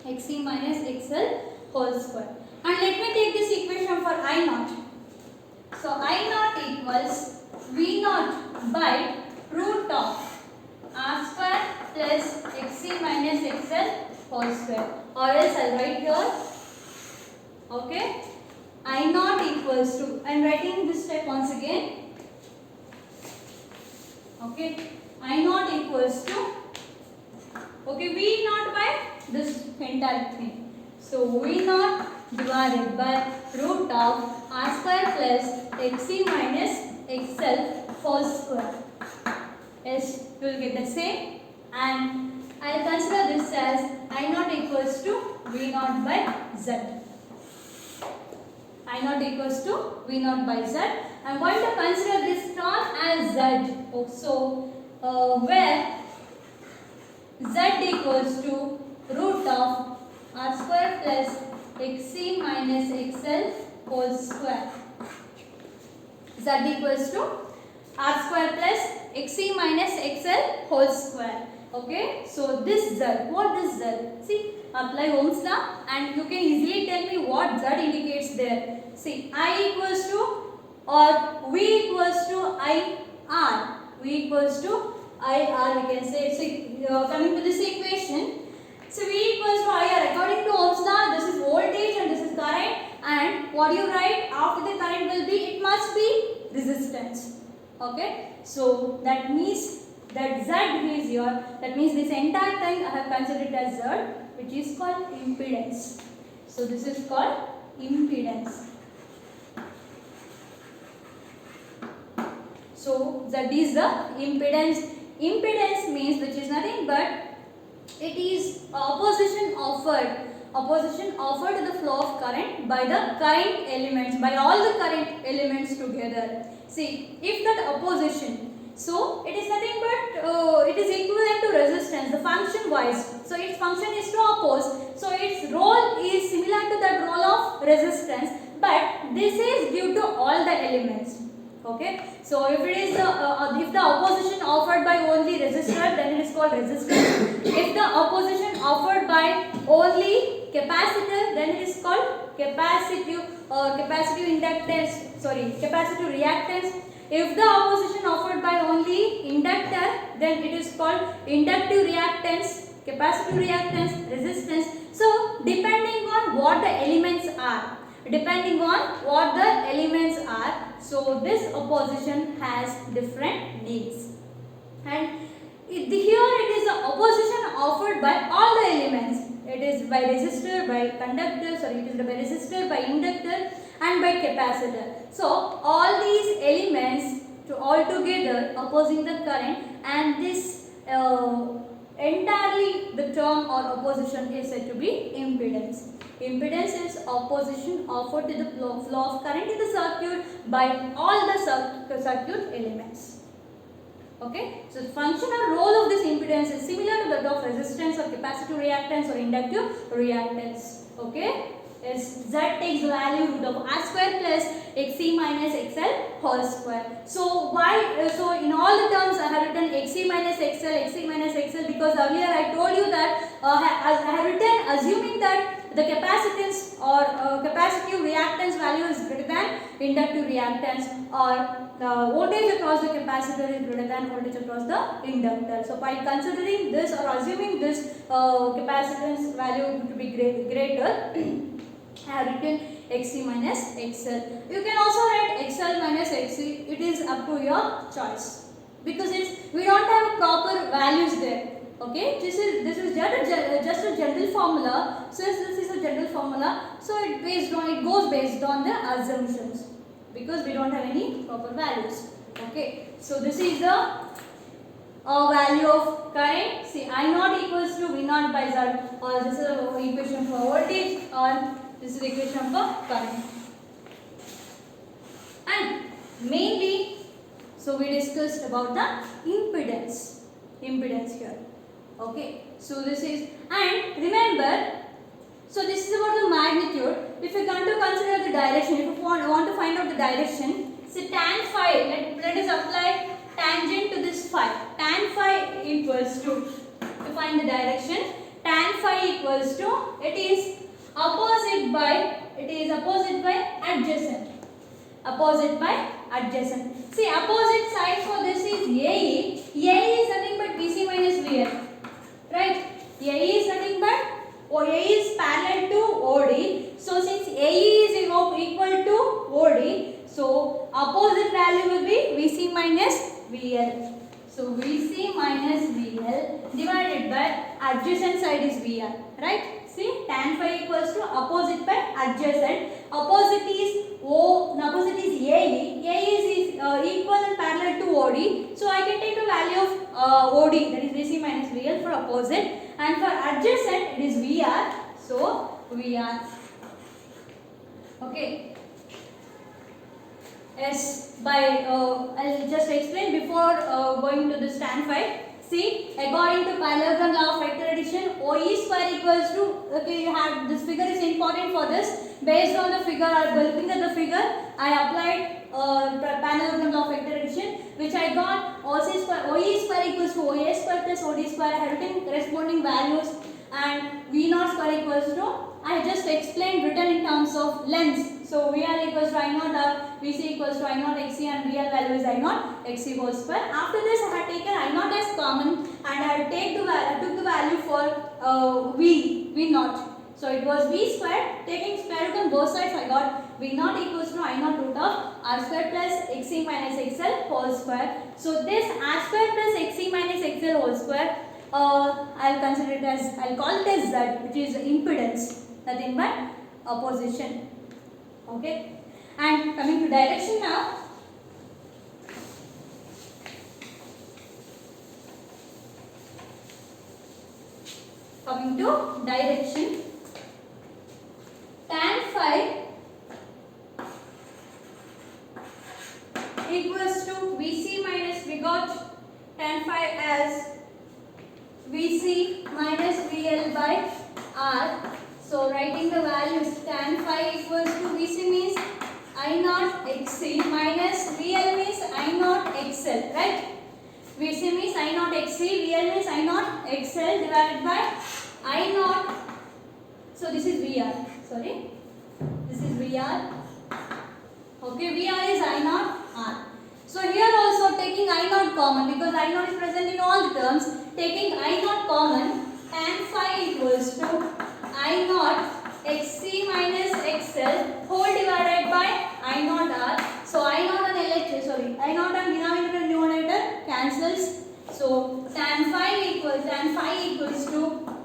Xc minus XL whole square. And let me take this equation for I naught. So I naught equals V naught by root of R square plus Xc minus XL whole square. Or else I'll write here. Okay. I naught equals to, I am writing this step once again. Okay. I naught equals to, okay, V naught by this entire thing. So V naught divided by root of R square plus Xc minus XL whole square. Yes, you will get the same, and I will consider this as I naught equals to V naught by Z. I naught equals to V naught by Z. I am going to consider this term as Z. So, where Z equals to root of R square plus Xc minus XL whole square. Z equals to R square plus Xc minus XL whole square. Okay. So, this Z, what is Z? See, apply Ohm's law and you can easily tell me what Z indicates there. See, I equals to or V equals to IR. V equals to IR, we can say. See, coming to this equation. So, V equals to IR. According to Ohm's law, this is voltage and this is current. And what you write after the current will be, it must be resistance. Okay. So, that means that Z is here. That means this entire thing I have considered as Z, which is called impedance. So, this is called impedance. So, Z is the impedance. Impedance means, which is nothing but it is opposition offered to the flow of current by the current elements, by all the current elements together. See, if that opposition, so it is nothing but it is equivalent to resistance, the function wise. So its function is to oppose. So its role is similar to that role of resistance, but this is due to all the elements. Okay. So if it is if the opposition offered by only resistor, then it is called resistance. If the opposition offered by only capacitor, then it is called capacitive reactance. If the opposition offered by only inductor, then it is called inductive reactance, capacitive reactance, resistance. So depending on what the elements are, so this opposition has different needs. And here it is the opposition offered by all the elements. It is by resistor, by conductor, it is by resistor, by inductor and by capacitor. So all these elements all together opposing the current, and this entirely the term or opposition is said to be impedance. Impedance is opposition offered to the flow of current in the circuit by all the circuit elements. Okay. So the function or role of this impedance is similar to that of resistance or capacitive reactance or inductive reactance. Okay. Yes, Z takes the value root of R square plus Xc minus XL whole square. So why? So in all the terms I have written Xc minus XL because earlier I told you that I have written assuming that the capacitance or capacitive reactance value is greater than inductive reactance, or voltage across the capacitor is greater than voltage across the inductor. So by considering this or assuming this capacitance value to be greater, I have written Xc minus XL. You can also write XL minus Xc. It is up to your choice, because we don't have proper values there. Okay, this is just a general formula. Since this is a general formula, so it goes based on the assumptions, because we don't have any proper values. Okay, so this is the value of current. See, I naught equals to V naught by Z, or this is the equation for voltage, or this is the equation for current. And mainly, so we discussed about the impedance here. Okay, so this is, and remember, so this is about the magnitude. If you come to consider the direction, if you want to find out the direction, say tan phi, let us apply tangent to this phi. Tan phi equals to find the direction, tan phi equals to, it is opposite by adjacent. Opposite by adjacent. See, opposite side for this is AE. AE is nothing but BC minus VL. Right? AE is nothing but AE is parallel to OD. So since AE is equal to OD, so opposite value will be VC minus VL. So VC minus VL divided by adjacent side is VR. Right? See, tan phi equals to opposite by adjacent. Opposite is AE. AE is equal and parallel to OD. So I can take the value of OD, that is VC minus VL for opposite, and for adjacent it is VR. So VR. Okay. Yes, by I'll just explain before going to this tan phi. See, according to parallelogram law of vector addition, OE square equals to, okay, you have, this figure is important for this. Based on the figure, or looking at the figure, I applied parallelogram law of vector addition, which I got OE square equals to OA square plus OD square. I have written corresponding values, and V naught square equals to, I just explained written in terms of lengths. So VR equals to I naught R, VC equals to I naught XC, and VL value is I naught XC whole square. After this, I had taken I naught as common, and I took the value for V naught. So it was V square. Taking square root on both sides, I got V naught equals to I naught root of R square plus XC minus XL whole square. So this R square plus XC minus XL whole square, I'll consider it as, I'll call it as Z, which is impedance, nothing but opposition. Okay, and coming to direction now. Coming to direction, tan phi equals to VC minus, we got tan phi as VC minus VL by R. So writing the values, tan phi equals to VC means I naught XC minus VL means I naught XL, right? VC means I naught XC, VL means I naught XL divided by I naught. So this is VR, sorry. This is VR. Okay, VR is I naught R. So here also taking I naught common, because I naught is present in all the terms. Taking I naught common, tan phi equals to I naught XC minus XL whole divided by I naught R. So I naught and LHS, sorry, I naught and denominator and numerator cancels. So tan phi equals to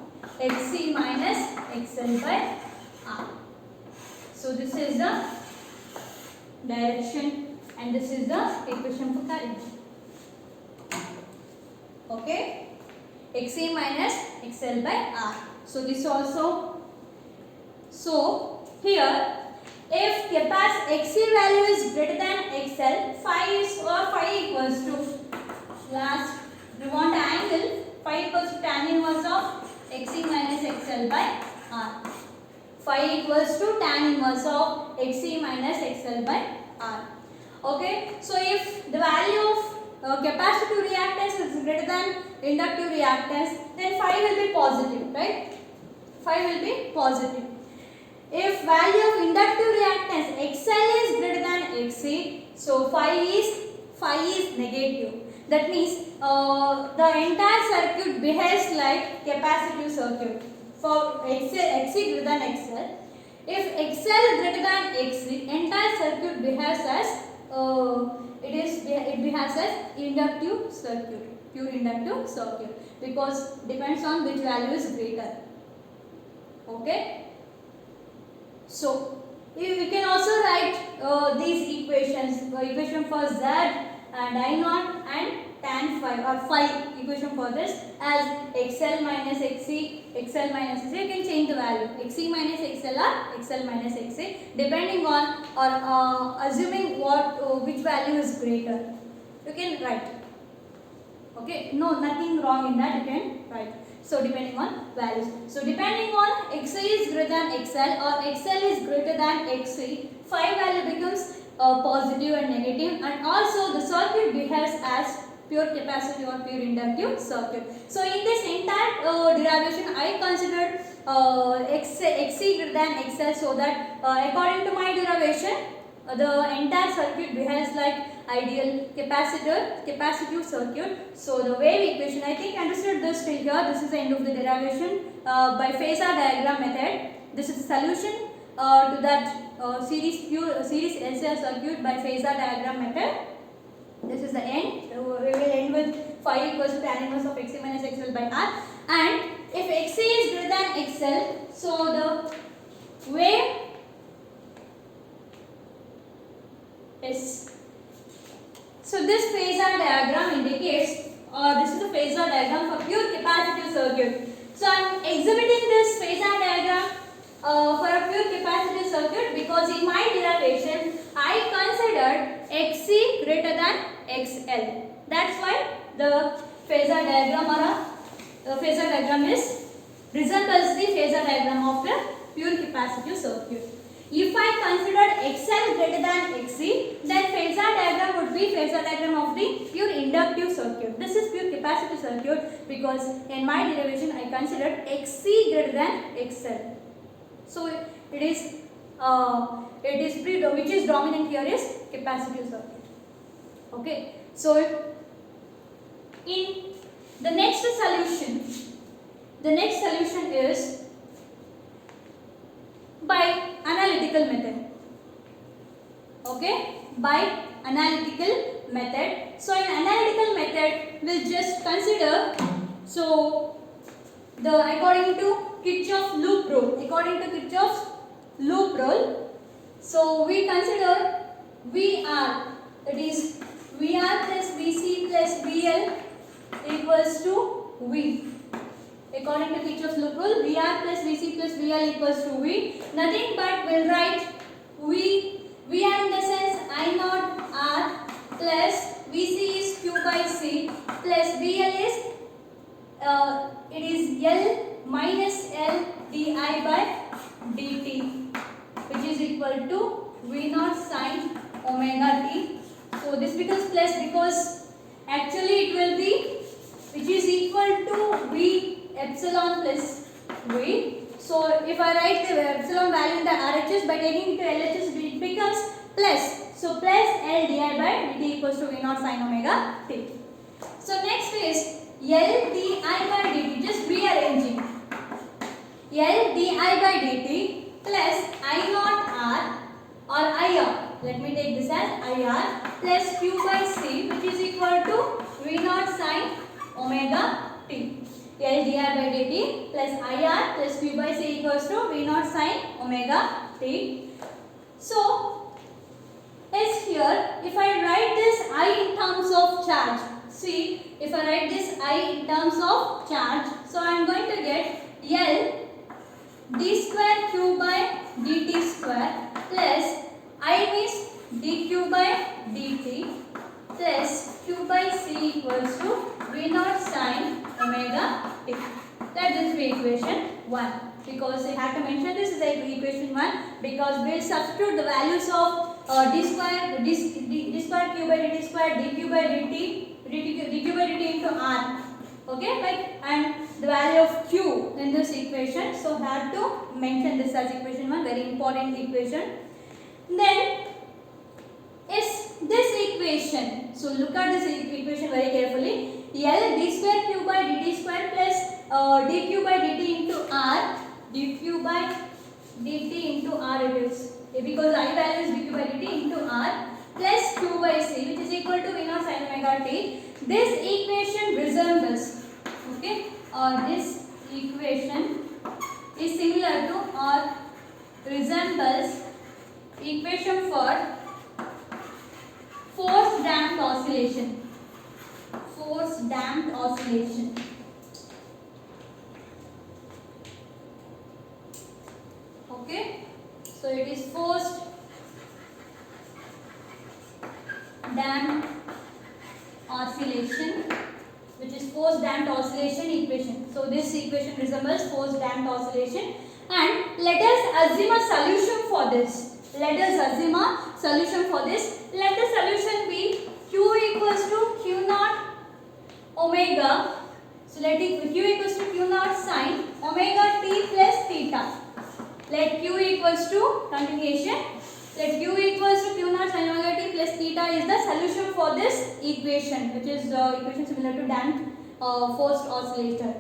XC minus XL by R. So this is the direction, and this is the equation for current. Okay, XC minus XL by R. So this also. So here, if XC value is greater than XL, phi equals to, last we want angle, phi equals to tan inverse of XC minus XL by R. Phi equals to tan inverse of XC minus XL by R. Okay, so if the value of capacitive reactance is greater than inductive reactance, then phi will be positive, right? Phi will be positive. If value of inductive reactance XL is greater than XC, So phi is negative. That means the entire circuit behaves like capacitive circuit. For Xc greater than XL, if XL greater than Xc, entire circuit behaves as it behaves as inductive circuit, pure inductive circuit, because depends on which value is greater. Okay. So we can also write these equations. Equation for Z and I naught and tan phi, or phi equation for this as XL minus XC, XL minus XC. You can change the value XC minus XL or XL minus XC depending on or assuming which value is greater. You can write. Okay, no, nothing wrong in that. You can write. So depending on values. So depending on XC is greater than XL or XL is greater than XC, phi value becomes positive and negative, and also the circuit behaves as pure capacitive or pure inductive circuit. So in this entire derivation, I considered XC greater than XL, so that according to my derivation, the entire circuit behaves like ideal capacitive circuit. So the wave equation, I think understood this till here. This is the end of the derivation by phasor diagram method. This is the solution to that series LCR circuit by phasor diagram method. This is the end. We will end with phi equals to tan inverse of Xc minus XL by R. And if Xc is greater than XL, so the wave is. So this phasor diagram indicates, this is the phasor diagram for pure capacitive circuit. So I am exhibiting this phasor diagram for a pure capacitive circuit because in my derivation I considered Xc greater than XL. That's why the phasor diagram resembles the phasor diagram of the pure capacitive circuit. If I considered XL greater than Xc, then phasor diagram would be phasor diagram of the pure inductive circuit. This is pure capacitive circuit because in my derivation I considered Xc greater than XL. So it is which is dominant here is capacitive circuit. Okay. So in the next solution is by analytical method. Okay, by analytical method. So in analytical method, we'll just consider according to Kirchhoff loop rule. So we consider VR, that is VR plus VC plus VL equals to V. According to Kirchhoff's loop rule, VR plus VC plus VL equals to V. Nothing but we'll write VR in the sense I naught R plus VC is Q by C plus VL is it is L minus L di by dt, which is equal to V naught sine omega t. So this becomes plus because actually it will be which is equal to V epsilon plus V. So if I write the epsilon value in the RHS by taking it to LHS, it becomes plus. So plus L di by dt equals to V naught sine omega t. So next is L di by dt, just rearranging. L di by dt plus I naught R or IR. Let me take this as IR plus Q by C, which is equal to V naught sine omega t. L di by dt plus IR plus Q by C equals to V naught sine omega t. So is here, if I write this I in terms of charge, see, if I write this I in terms of charge, so I am going to get L d square Q by dt square plus I means dq by dt plus Q by C equals to V naught sine omega t. That is the equation 1. Because I have to mention this is equation 1 because we will substitute the values of d square Q by dt square dq by dt into R. Okay, like, and the value of Q in this equation. So have to mention this as equation 1, very important equation. Then is equation. So look at this equation very carefully. L d square q by dt square plus dq by dt into r, dq by dt into r it is, because I value is dq by dt into r plus q by c, which is equal to v naught sin omega t. This equation resembles, okay, this equation is similar to or resembles equation for force damped oscillation. Force damped oscillation. Okay, so it is forced damped oscillation, which is force damped oscillation equation. So this equation resembles force damped oscillation, and let us assume a solution for this. Let us assume a solution for this. Let the solution be q equals to q naught omega. So let it q equals to q naught sin omega t plus theta. Let q equals to continuation. Let q equals to q naught sin omega t plus theta is the solution for this equation, which is the equation similar to damped forced oscillator.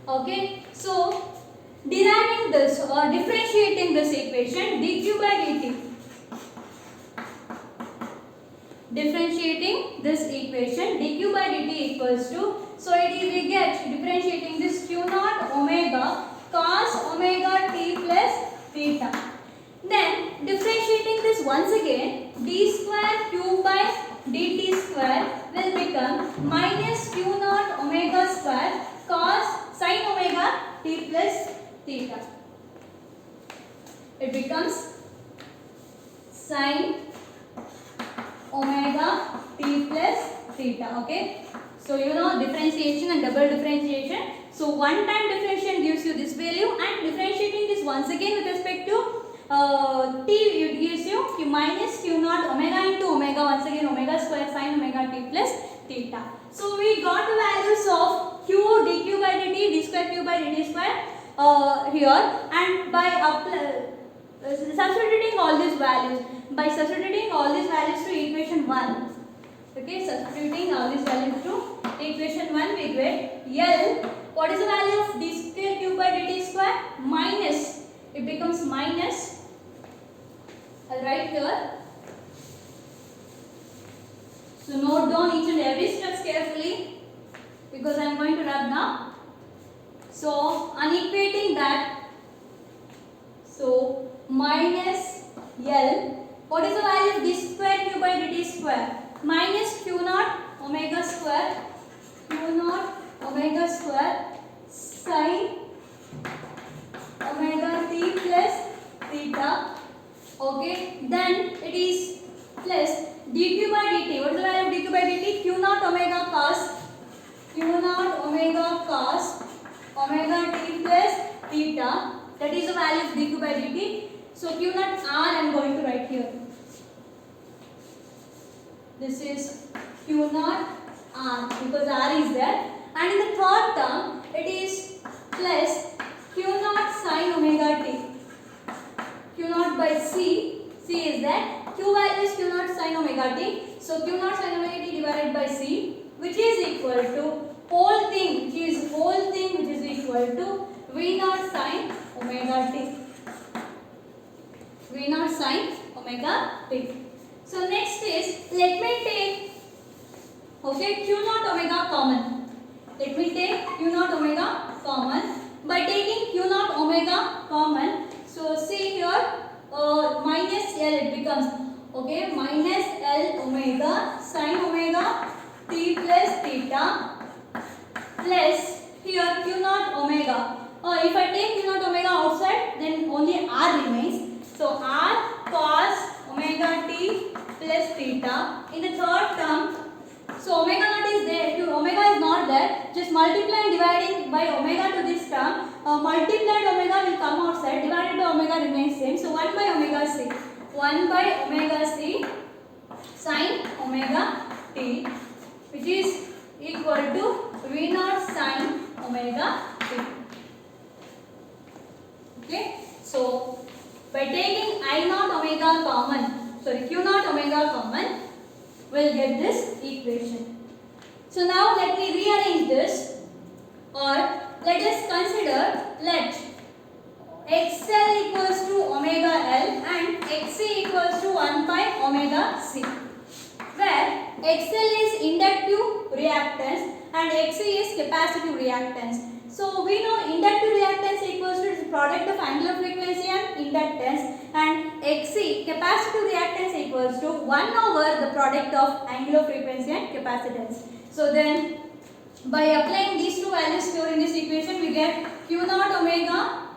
Okay, so deriving this or differentiating this equation dq by dt. Differentiating this equation dq by dt equals to, so it is we get differentiating this q naught omega cos omega t plus theta. Then differentiating this once again, d square q by dt square will become minus q naught omega square cos sin omega t plus theta. It becomes sin omega t plus theta. Okay, so you know differentiation and double differentiation. So one time differentiation gives you this value, and differentiating this once again with respect to t, it gives you q minus q naught omega into omega, once again omega square sin omega t plus theta. So we got the values of q dq by dt, d square q by dt square here, and by substituting all these values, by substituting all these values to equation 1, okay, substituting all these values to equation 1, we get L, what is the value of d square q by dt square? Minus, it becomes minus, I'll write here. So note down each and every steps carefully, because I am going to rub now. So unequating that, so minus L, what is the value of d square q by dt square? Minus q naught omega square, q naught omega square sin omega t plus theta. Okay, then it is plus dq by dt. What is the value of dq by dt? Q naught omega cos omega t plus theta. That is the value of dq by dt. So q naught r I am going to write here. This is q naught r, because r is there. And in the third term, it is plus q naught sin omega t. Q naught by c. C is that. Q value is q naught sin omega t. So q naught sin omega t divided by c, which is equal to whole thing, which is equal to v naught sin omega t. V naught sin omega t. So next is, let me take, okay, q naught omega common. Let me take q naught omega common. By taking q naught omega common, so see here, minus L it becomes, okay, minus L omega sin omega t plus theta plus here q naught omega. If I take q naught omega outside, then only r remains. So r cos omega t plus theta. In the third term, so omega naught is there, if omega is not there, just multiply and dividing by omega to this term, multiplied omega will come outside, divided by omega remains same. So 1 by omega c, 1 by omega c sin omega t, which is equal to v naught sin omega t. Okay, so By taking I naught omega common, sorry, Q naught omega common, we'll get this equation. So now let me rearrange this, or let us consider, let XL equals to omega L and XC equals to 1 by omega C, where XL is inductive reactance and XC is capacitive reactance. So we know inductive reactance equals to the product of angular frequency and inductance, and XC capacitive reactance equals to 1 over the product of angular frequency and capacitance. So then by applying these two values here in this equation, we get Q naught omega,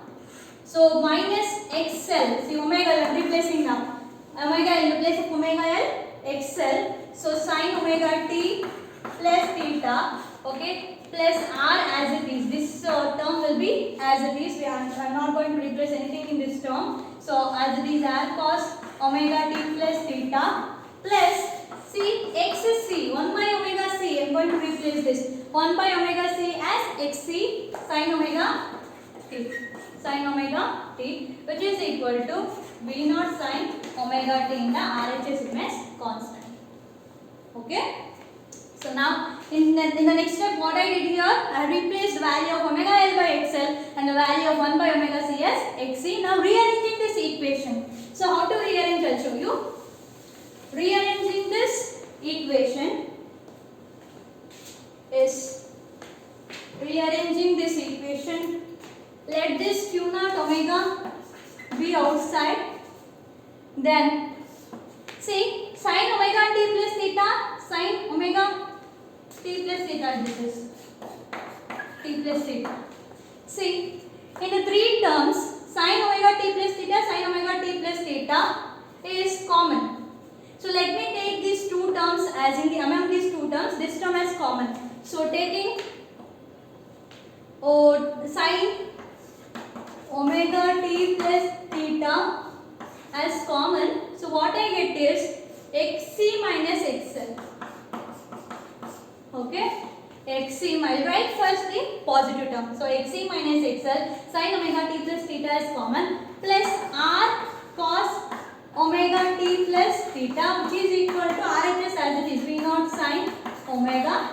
so minus XL, see omega I am replacing now, omega in the place of omega L, XL, so sin omega t plus theta, okay, plus R as it is. This term will be as it is. I am not going to replace anything in this term. So as it is, R cos omega t plus theta plus C x is C, 1 by omega C. I am going to replace this 1 by omega C as xc sin omega t. Sin omega t, which is equal to V naught sin omega t in the RHS remains constant. Okay. So now in the next step, what I did here, I replaced the value of omega L by XL and the value of 1 by omega C as XC. Now rearranging this equation. So how to rearrange, I'll show you. Rearranging this equation is rearranging this equation. Let this Q naught omega be outside. Then see sin omega t plus theta, sin omega t plus theta, this is t plus theta. See, in the three terms, sin omega t plus theta, sin omega t plus theta is common. So let me take these two terms as in the among these two terms, this term as common. So taking sin omega t plus theta as common, so what I get is xc minus xl. Okay, xc, I write first the positive term. So xc minus xl sin omega t plus theta is common, plus r cos omega t plus theta, which is equal to RHS as it is, V naught sin omega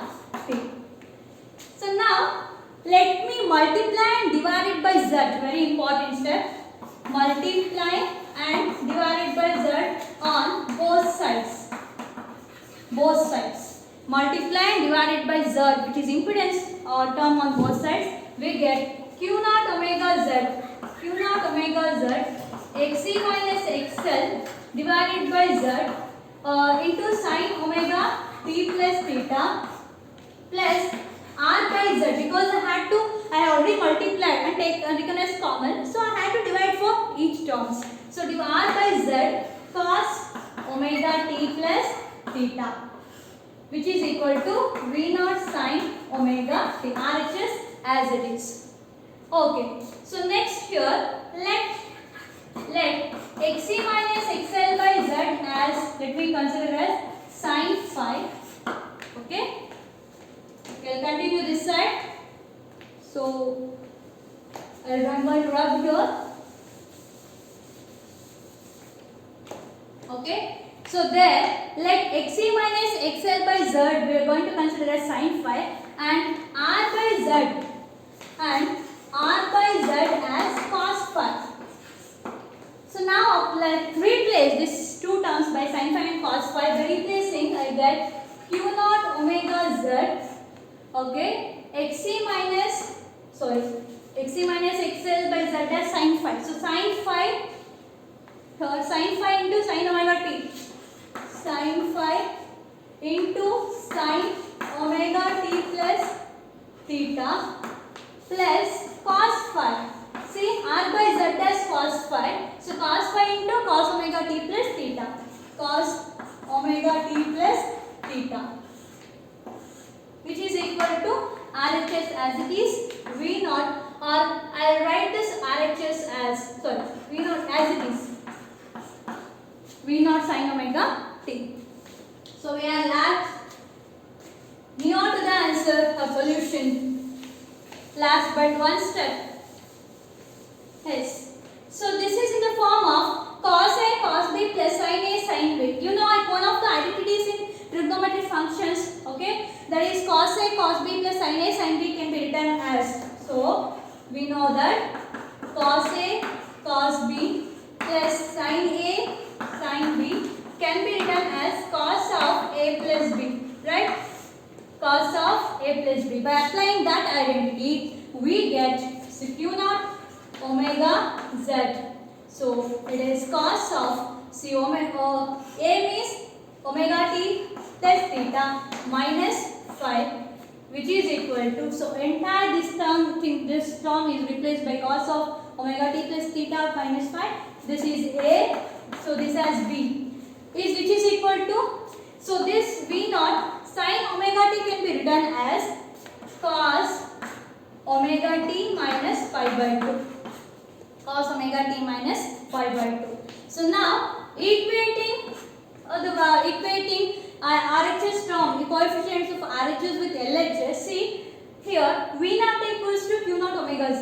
t. So now let me multiply and divide it by z. Very important step. Multiply and divide it by z on both sides. Both sides. Multiply and divide it by z, which is impedance term on both sides. We get Q naught omega z. Q naught omega z xc minus xl divided by z into sin omega t plus theta plus r by z, because I already multiplied and taken as common, so I had to divide for each terms. So r by z cos omega t plus theta, which is equal to V naught sin omega t, RHS as it is. Okay, so next here let xc minus xl by z as, let me consider as sin phi. Okay, we'll continue this side. So I'm going to rub here. Okay, so there let xc minus xl by z we are going to consider as sin phi, and r by z as cos phi. So now replace these two terms by sin phi and cos phi. By replacing, I get Q naught omega z, okay, xc minus xl by z as sin phi. So sin phi into sin omega t, sin phi into sin omega t plus theta plus cos phi. See, r by z as cos phi. So cos phi into cos omega t plus theta. Cos omega t plus theta, which is equal to RHS as it is, V naught, or I will write this RHS as, V naught as it is, V naught sin omega t. So we are left near to the answer of solution. Last but one step. Yes. So this is in the form of cos A cos B plus sin A sin B. You know one of the identities in trigonometric functions, okay, that is cos A cos B plus sin A sin B can be written as, so we know that cos A cos B plus sin A sin B can be written as cos of A plus B, right? Cos of A plus B. By applying that identity, we get q naught omega z. So it is cos of omega A means omega t plus theta minus phi, which is equal to, so entire this term is replaced by cos of omega t plus theta minus phi. This is A, so this as B is which is equal to, so this V naught sin omega t can be written as cos omega t minus pi by 2. Cos omega t minus pi by 2. So now equating RHS term, the coefficients of RHS with LHS. See here V naught equals to q naught omega z.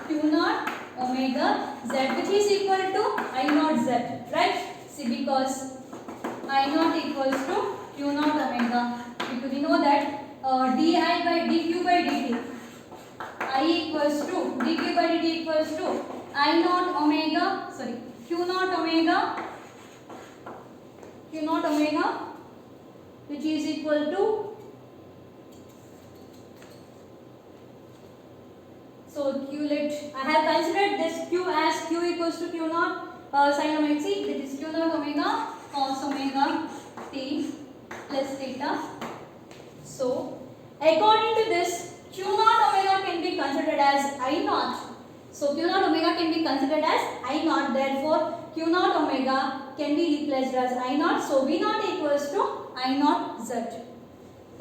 Q naught omega z, which is equal to I naught z, right? See, because I naught equals to q naught omega, because we know that di by dq by dt, I equals to dq by dt equals to I naught omega, sorry, q naught omega, which is equal to, so q, I have considered this q as q equals to q naught sin omega t, that is q naught omega cos omega t plus theta. So according to this, q naught omega can be considered as I naught. So q naught omega can be considered as I naught. Therefore q naught omega can be replaced as I naught. So V naught equals to I naught z.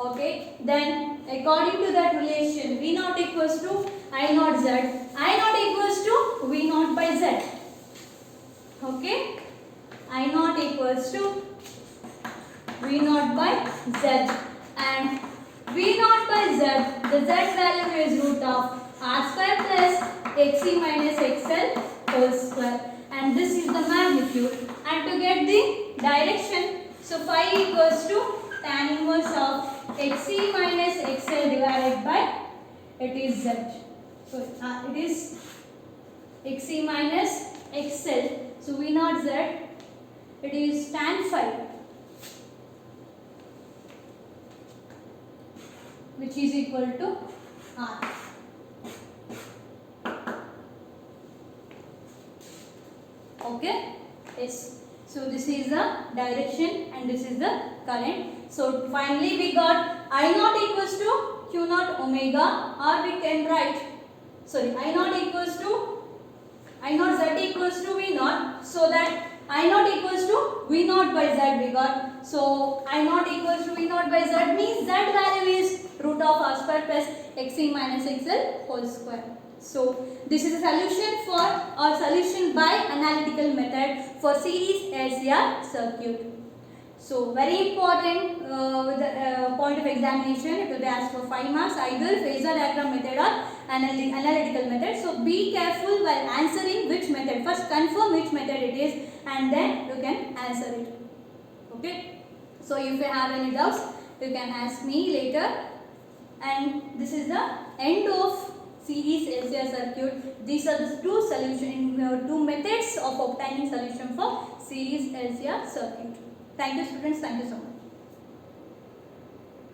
Okay. Then according to that relation, V naught equals to I naught z. I naught equals to V naught by z. Okay. I naught equals to V naught by z, and V naught by z, the z value is root of r square plus xc minus xl whole square, and this is the magnitude. And to get the direction, so phi equals to tan inverse of xc minus xl divided by, it is z. So it is xc minus xl. So V naught z, it is tan phi, which is equal to r. Okay. Yes. So this is the direction and this is the current. So finally we got I naught equals to q naught omega, or we can write, sorry, I naught equals to I naught z equals to V naught, so that I naught equals to V naught by z we got. So I naught equals to V naught by z means z value is root of r square plus xc minus xl whole square. So this is a solution for, or solution by analytical method for series LCR circuit. So very important with the point of examination, it will be asked for 5 marks, either phasor diagram method or analytical method. So be careful while answering which method. First confirm which method it is and then you can answer it. Okay. So if you have any doubts, you can ask me later. And this is the end of series LCR circuit. These are the two methods of obtaining solution for series LCR circuit. Thank you students. Thank you so much.